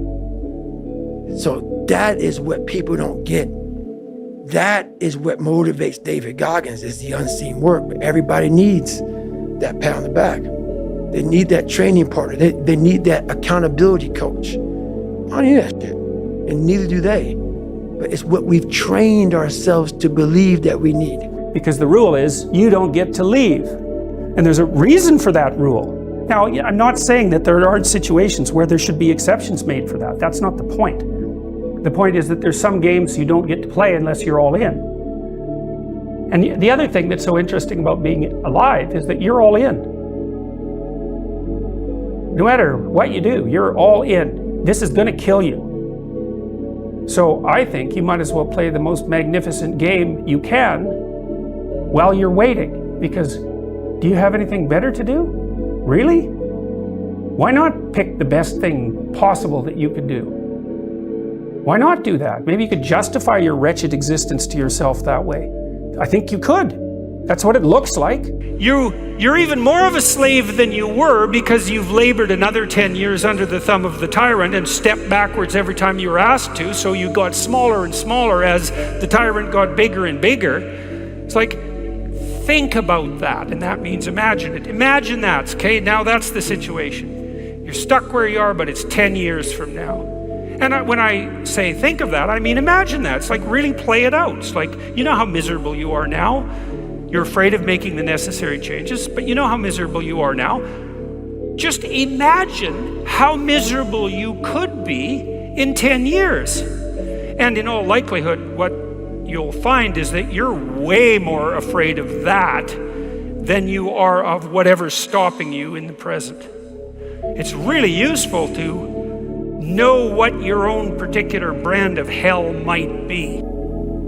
So that is what people don't get. That is what motivates David Goggins, is the unseen work. But everybody needs that pat on the back. They need that training partner. They need that accountability coach. I don't need that shit, and neither do they. But it's what we've trained ourselves to believe that we need. Because the rule is you don't get to leave. And there's a reason for that rule. Now, I'm not saying that there aren't situations where there should be exceptions made for that. That's not the point. The point is that there's some games you don't get to play unless you're all in. And the other thing that's so interesting about being alive is that you're all in. No matter what you do, you're all in. This is gonna kill you. So I think you might as well play the most magnificent game you can while you're waiting, because do you have anything better to do? Really? Why not pick the best thing possible that you could do? Why not do that? Maybe you could justify your wretched existence to yourself that way. I think you could. That's what it looks like. You're even more of a slave than you were because you've labored another 10 years under the thumb of the tyrant and stepped backwards every time you were asked to, so you got smaller and smaller as the tyrant got bigger and bigger. It's like, think about that, and that means imagine it. Imagine that, okay? Now that's the situation. You're stuck where you are, but it's 10 years from now. And when I say think of that, I mean imagine that. It's like really play it out. It's like, you know how miserable you are now. You're afraid of making the necessary changes, but you know how miserable you are now. Just imagine how miserable you could be in 10 years. And in all likelihood, what you'll find is that you're way more afraid of that than you are of whatever's stopping you in the present. It's really useful to know what your own particular brand of hell might be.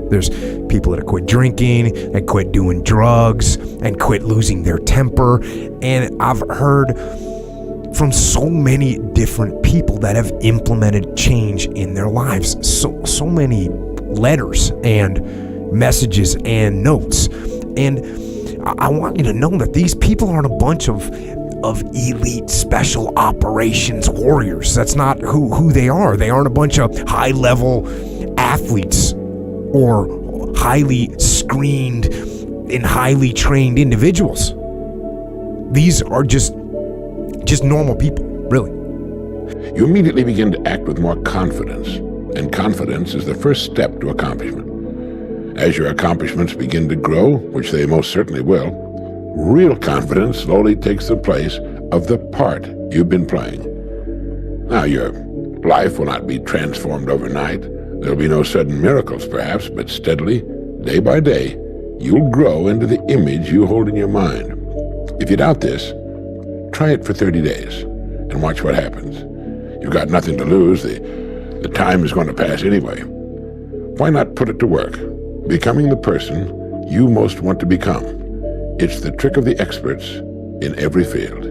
There's people that quit drinking, and quit doing drugs, and quit losing their temper. And I've heard from so many different people that have implemented change in their lives. So many letters and messages and notes. And I want you to know that these people aren't a bunch of elite special operations warriors. That's not who they are. They aren't a bunch of high-level athletes or highly screened and highly trained individuals. These are just normal people, really. You immediately begin to act with more confidence, and confidence is the first step to accomplishment. As your accomplishments begin to grow, which they most certainly will, real confidence slowly takes the place of the part you've been playing. Now, your life will not be transformed overnight. There'll be no sudden miracles, perhaps, but steadily, day by day, you'll grow into the image you hold in your mind. If you doubt this, try it for 30 days and watch what happens. You've got nothing to lose. The time is going to pass anyway. Why not put it to work, becoming the person you most want to become? It's the trick of the experts in every field.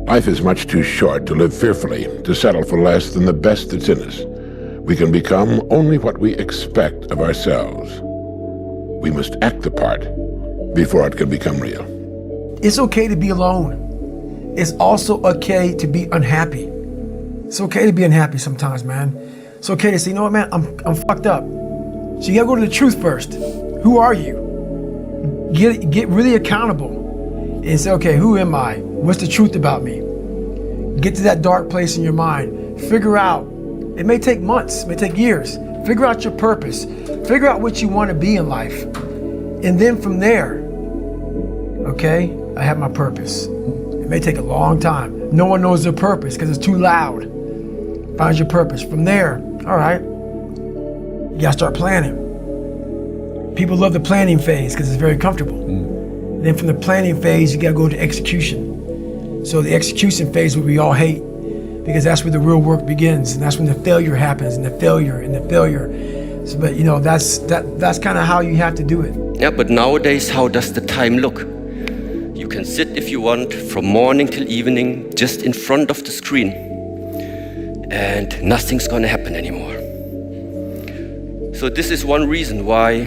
Life is much too short to live fearfully, to settle for less than the best that's in us. We can become only what we expect of ourselves. We must act the part before it can become real. It's okay to be alone. It's also okay to be unhappy. It's okay to be unhappy sometimes, man. It's okay to say, you know what, man, I'm fucked up. So you gotta go to the truth first. Who are you? Get really accountable and say, okay, who am I? What's the truth about me? Get to that dark place in your mind. Figure out, it may take months, it may take years. Figure out your purpose. Figure out what you want to be in life. And then from there, okay, I have my purpose. It may take a long time. No one knows their purpose because it's too loud. Find your purpose. From there, all right, you gotta start planning. People love the planning phase because it's very comfortable. And then from the planning phase, you gotta go to execution. So the execution phase, what we all hate, because that's where the real work begins, and that's when the failure happens, and the failure. So, but you know, that's kind of how you have to do it. Yeah, but nowadays, how does the time look? You can sit if you want from morning till evening, just in front of the screen, and nothing's gonna happen anymore. So this is one reason why,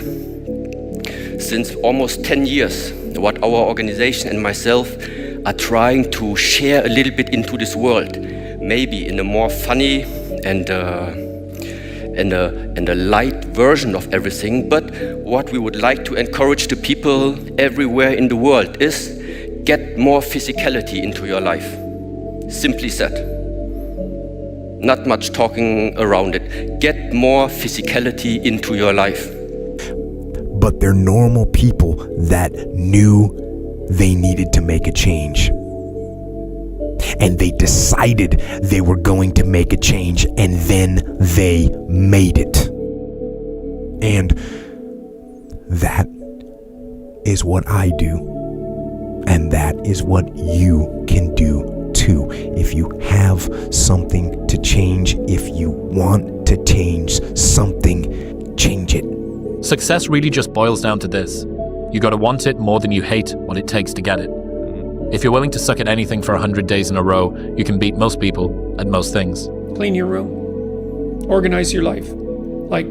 since almost 10 years, what our organization and myself are trying to share a little bit into this world, maybe in a more funny and and a light version of everything. But what we would like to encourage the people everywhere in the world is get more physicality into your life. Simply said. Not much talking around it. Get more physicality into your life. But they're normal people that knew they needed to make a change. And they decided they were going to make a change, and then they made it. And that is what I do. And that is what you can do too. If you have something to change, if you want to change something, change it. Success really just boils down to this. You gotta want it more than you hate what it takes to get it. If you're willing to suck at anything for 100 days in a row, you can beat most people at most things. Clean your room. Organize your life. Like,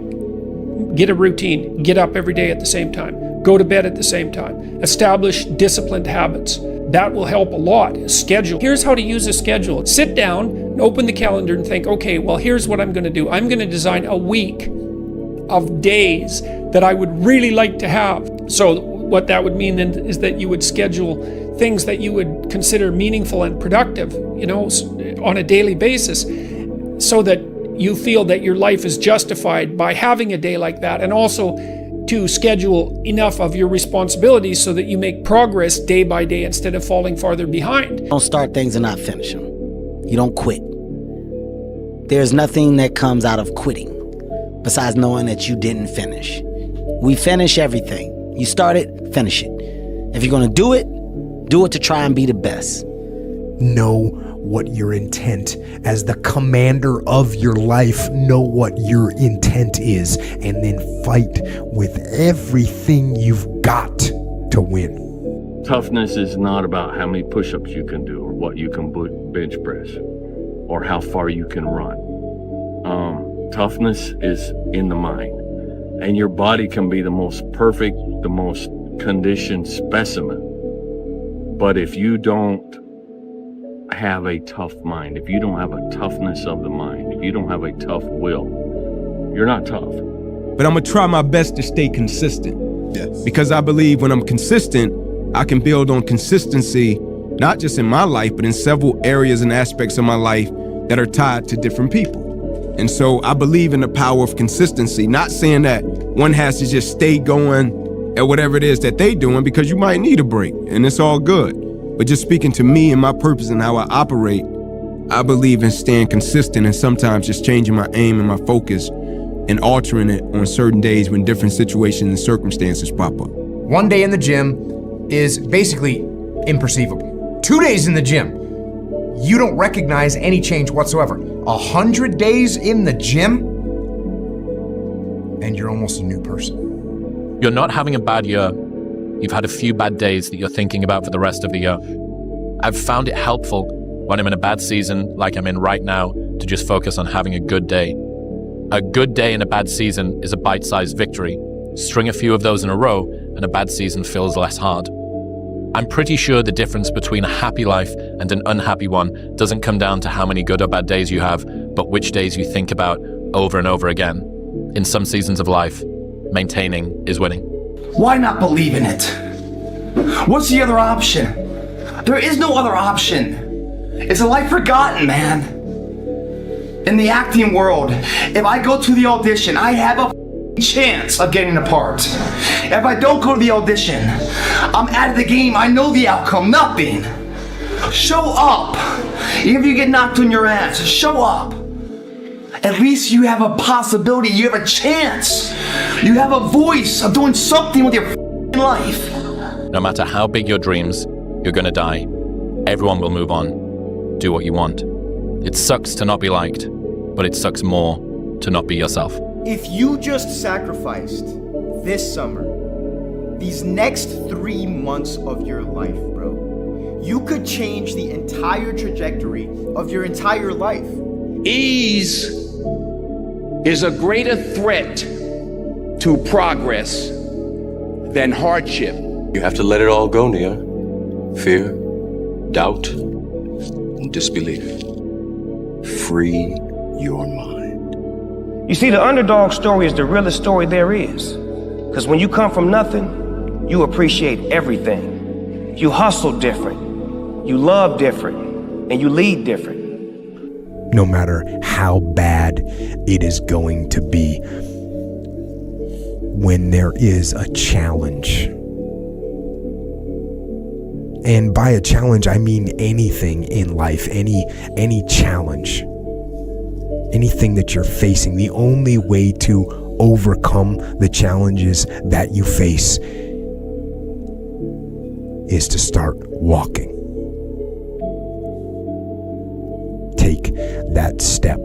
get a routine. Get up every day at the same time. Go to bed at the same time. Establish disciplined habits. That will help a lot. Schedule. Here's how to use a schedule. Sit down, open the calendar and think, okay, well, here's what I'm going to do. I'm going to design a week of days that I would really like to have. So what that would mean then is that you would schedule things that you would consider meaningful and productive, on a daily basis, so that you feel that your life is justified by having a day like that, and also to schedule enough of your responsibilities so that you make progress day by day instead of falling farther behind. Don't start things and not finish them. You don't quit. There's nothing that comes out of quitting besides knowing that you didn't finish. We finish everything. You start it, finish it. If you're gonna do it to try and be the best. Know what your intent, as the commander of your life, know what your intent is, and then fight with everything you've got to win. Toughness is not about how many push-ups you can do or what you can bench press or how far you can run. Toughness is in the mind, and your body can be the most perfect, the most conditioned specimen. But if you don't have a tough mind, if you don't have a toughness of the mind, if you don't have a tough will, you're not tough. But I'm gonna try my best to stay consistent. Yes. Because I believe when I'm consistent, I can build on consistency, not just in my life, but in several areas and aspects of my life that are tied to different people. And so I believe in the power of consistency, not saying that one has to just stay going at whatever it is that they doing, because you might need a break and it's all good. But just speaking to me and my purpose and how I operate, I believe in staying consistent and sometimes just changing my aim and my focus and altering it on certain days when different situations and circumstances pop up. 1 day in the gym is basically imperceivable. 2 days in the gym, you don't recognize any change whatsoever. 100 days in the gym, and you're almost a new person. You're not having a bad year. You've had a few bad days that you're thinking about for the rest of the year. I've found it helpful when I'm in a bad season, like I'm in right now, to just focus on having a good day. A good day in a bad season is a bite-sized victory. String a few of those in a row, and a bad season feels less hard. I'm pretty sure the difference between a happy life and an unhappy one doesn't come down to how many good or bad days you have, but which days you think about over and over again. In some seasons of life, maintaining is winning. Why not believe in it? What's the other option? There is no other option. It's a life forgotten, man. In the acting world, if I go to the audition, I have a chance of getting the part. If I don't go to the audition, I'm out of the game. I know the outcome, nothing. Show up. Even if you get knocked on your ass, show up. At least you have a possibility, you have a chance. You have a voice of doing something with your life. No matter how big your dreams, you're gonna die. Everyone will move on. Do what you want. It sucks to not be liked, but it sucks more to not be yourself. If you just sacrificed this summer, these next 3 months of your life, bro, you could change the entire trajectory of your entire life. Ease is a greater threat to progress than hardship. You have to let it all go, Nia. Fear, doubt, and disbelief. Free your mind. You see, the underdog story is the realest story there is. Because when you come from nothing, you appreciate everything. You hustle different, you love different, and you lead different. No matter how bad it is going to be, when there is a challenge, and by a challenge I mean anything in life, any challenge, anything that you're facing, the only way to overcome the challenges that you face is to start walking. Take that step.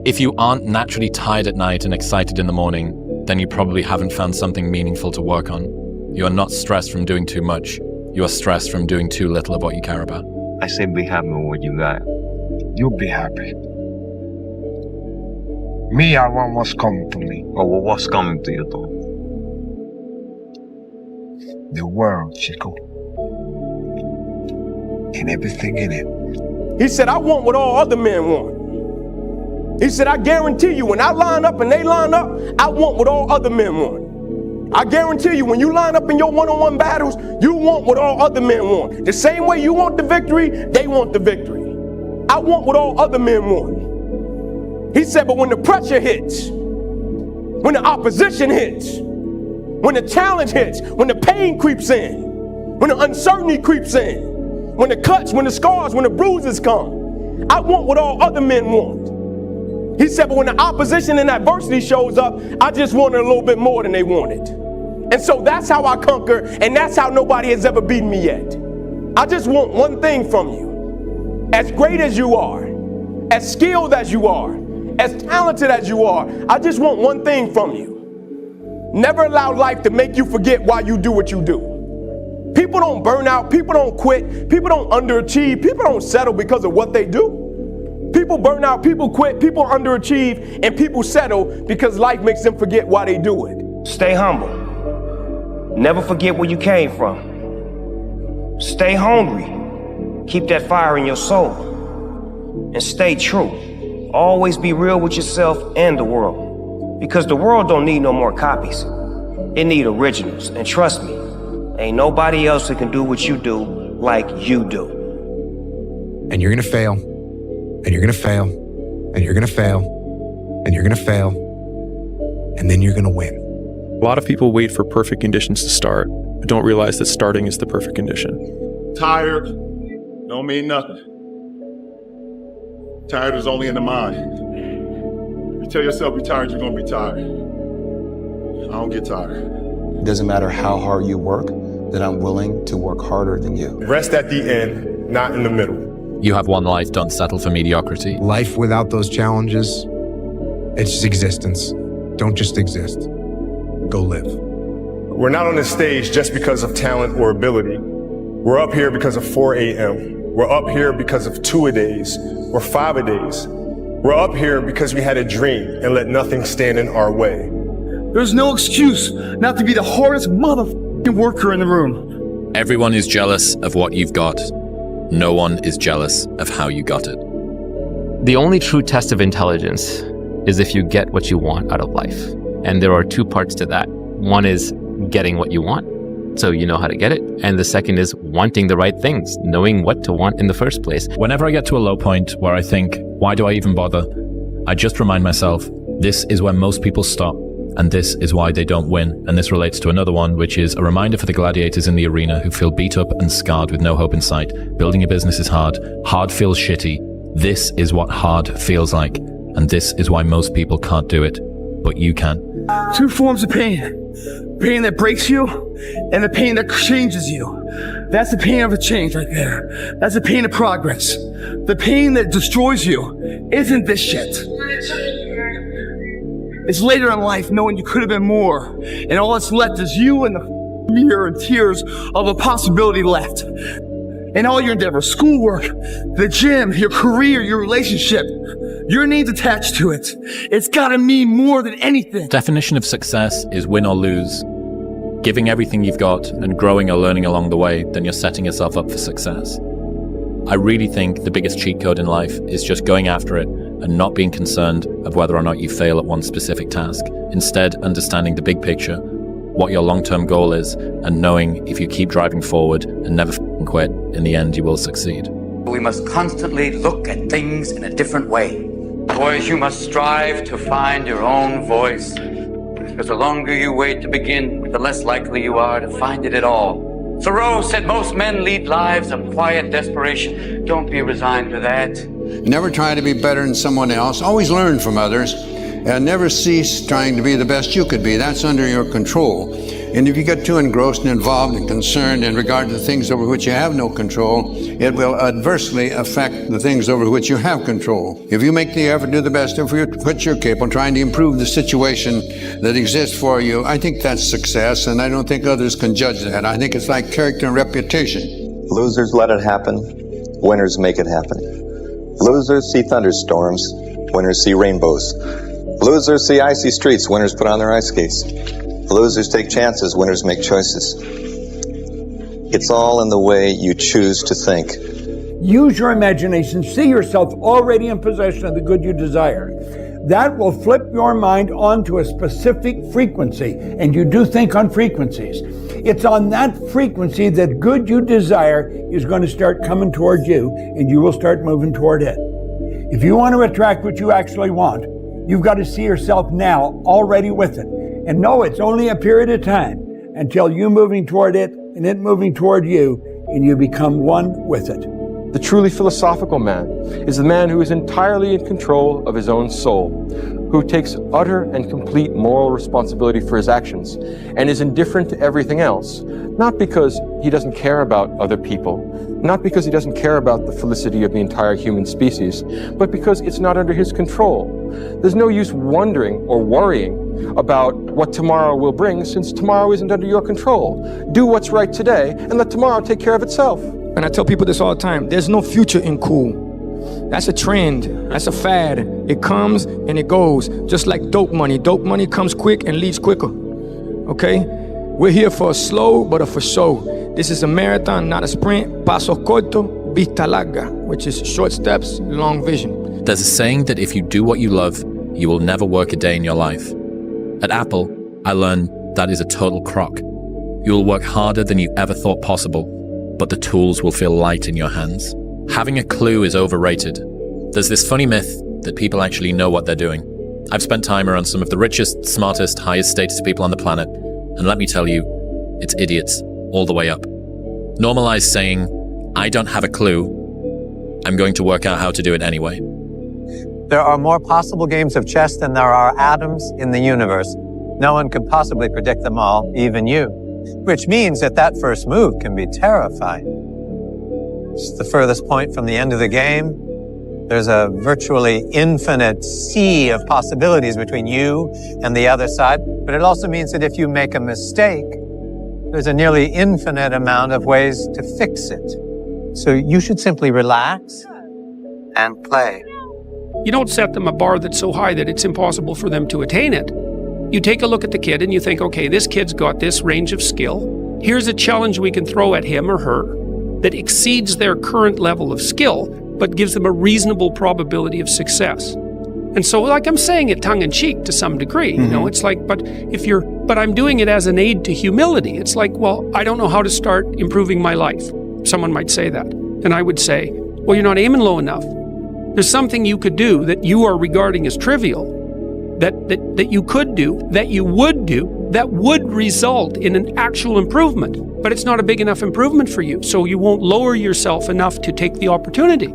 If you aren't naturally tired at night and excited in the morning, then you probably haven't found something meaningful to work on. You are not stressed from doing too much. You are stressed from doing too little of what you care about. I say be happy with what you got. You'll be happy. Me, I want what's coming to me. Oh, well, what's coming to you, though? The world, Chico. And everything in it. He said, I want what all other men want. He said, I guarantee you, when I line up and they line up, I want what all other men want. I guarantee you, when you line up in your one-on-one battles, you want what all other men want. The same way you want the victory, they want the victory. I want what all other men want. He said, but when the pressure hits, when the opposition hits, when the challenge hits, when the pain creeps in, when the uncertainty creeps in, when the cuts, when the scars, when the bruises come, I want what all other men want. He said, but when the opposition and adversity shows up, I just wanted a little bit more than they wanted. And so that's how I conquer, and that's how nobody has ever beaten me yet. I just want one thing from you. As great as you are, as skilled as you are, as talented as you are, I just want one thing from you. Never allow life to make you forget why you do what you do. People don't burn out, people don't quit, people don't underachieve, people don't settle because of what they do. People burn out, people quit, people underachieve, and people settle because life makes them forget why they do it. Stay humble. Never forget where you came from. Stay hungry. Keep that fire in your soul. And stay true. Always be real with yourself and the world. Because the world don't need no more copies. It need originals. And trust me, ain't nobody else that can do what you do like you do. And you're gonna fail. And you're gonna fail, and you're gonna fail, and you're gonna fail, and then you're gonna win. A lot of people wait for perfect conditions to start, but don't realize that starting is the perfect condition. Tired don't mean nothing. Tired is only in the mind. If you tell yourself you're tired, you're gonna be tired. I don't get tired. It doesn't matter how hard you work, that I'm willing to work harder than you. Rest at the end, not in the middle. You have one life, don't settle for mediocrity. Life without those challenges, it's just existence. Don't just exist. Go live. We're not on this stage just because of talent or ability. We're up here because of 4 a.m. We're up here because of 2-a-days or 5-a-days. We're up here because we had a dream and let nothing stand in our way. There's no excuse not to be the hardest motherfucking worker in the room. Everyone is jealous of what you've got. No one is jealous of how you got it. The only true test of intelligence is if you get what you want out of life. And there are two parts to that. One is getting what you want, so you know how to get it. And the second is wanting the right things, knowing what to want in the first place. Whenever I get to a low point where I think, why do I even bother? I just remind myself, this is where most people stop. And this is why they don't win. And this relates to another one, which is a reminder for the gladiators in the arena who feel beat up and scarred with no hope in sight. Building a business is hard. Hard feels shitty. This is what hard feels like. And this is why most people can't do it. But you can. Two forms of pain. Pain that breaks you and the pain that changes you. That's the pain of a change right there. That's the pain of progress. The pain that destroys you isn't this shit. It's later in life knowing you could have been more, and all that's left is you and the mirror and tears of a possibility left. And all your endeavors, schoolwork, the gym, your career, your relationship, your name's attached to it. It's gotta mean more than anything. Definition of success is win or lose. Giving everything you've got and growing or learning along the way, then you're setting yourself up for success. I really think the biggest cheat code in life is just going after it, and not being concerned of whether or not you fail at one specific task. Instead, understanding the big picture, what your long-term goal is, and knowing if you keep driving forward and never quit, in the end you will succeed. We must constantly look at things in a different way. Boys, you must strive to find your own voice. Because the longer you wait to begin, the less likely you are to find it at all. Thoreau said most men lead lives of quiet desperation. Don't be resigned to that. Never try to be better than someone else. Always learn from others. And never cease trying to be the best you could be. That's under your control. And if you get too engrossed and involved and concerned in regard to the things over which you have no control, it will adversely affect the things over which you have control. If you make the effort to do the best of which you're capable, trying to improve the situation that exists for you, I think that's success, and I don't think others can judge that. I think it's like character and reputation. Losers let it happen. Winners make it happen. Losers see thunderstorms. Winners see rainbows. Losers see icy streets. Winners put on their ice skates. Losers take chances, winners make choices. It's all in the way you choose to think. Use your imagination. See yourself already in possession of the good you desire. That will flip your mind onto a specific frequency, and you do think on frequencies. It's on that frequency that good you desire is going to start coming toward you, and you will start moving toward it. If you want to attract what you actually want, you've got to see yourself now already with it. And know it's only a period of time until you moving toward it and it moving toward you, and you become one with it. The truly philosophical man is the man who is entirely in control of his own soul, who takes utter and complete moral responsibility for his actions and is indifferent to everything else, not because he doesn't care about other people, not because he doesn't care about the felicity of the entire human species, but because it's not under his control. There's no use wondering or worrying about what tomorrow will bring, since tomorrow isn't under your control. Do what's right today and let tomorrow take care of itself. And I tell people this all the time, there's no future in cool. That's a trend, that's a fad. It comes and it goes, just like dope money. Dope money comes quick and leaves quicker, okay? We're here for a slow, but a for show. This is a marathon, not a sprint. Paso corto, vista larga, which is short steps, long vision. There's a saying that if you do what you love, you will never work a day in your life. At Apple, I learned that is a total crock. You will work harder than you ever thought possible, but the tools will feel light in your hands. Having a clue is overrated. There's this funny myth that people actually know what they're doing. I've spent time around some of the richest, smartest, highest status people on the planet, and let me tell you, it's idiots all the way up. Normalize saying, I don't have a clue, I'm going to work out how to do it anyway. There are more possible games of chess than there are atoms in the universe. No one could possibly predict them all, even you. Which means that first move can be terrifying. It's the furthest point from the end of the game. There's a virtually infinite sea of possibilities between you and the other side. But it also means that if you make a mistake, there's a nearly infinite amount of ways to fix it. So you should simply relax and play. You don't set them a bar that's so high that it's impossible for them to attain it. You take a look at the kid and you think, okay, this kid's got this range of skill. Here's a challenge we can throw at him or her that exceeds their current level of skill, but gives them a reasonable probability of success. And so, like, I'm saying it tongue-in-cheek to some degree, you know, it's like, but I'm doing it as an aid to humility. It's like, well, I don't know how to start improving my life. Someone might say that. And I would say, well, you're not aiming low enough. There's something you could do that you are regarding as trivial, that you could do, that you would do, that would result in an actual improvement. But it's not a big enough improvement for you, so you won't lower yourself enough to take the opportunity.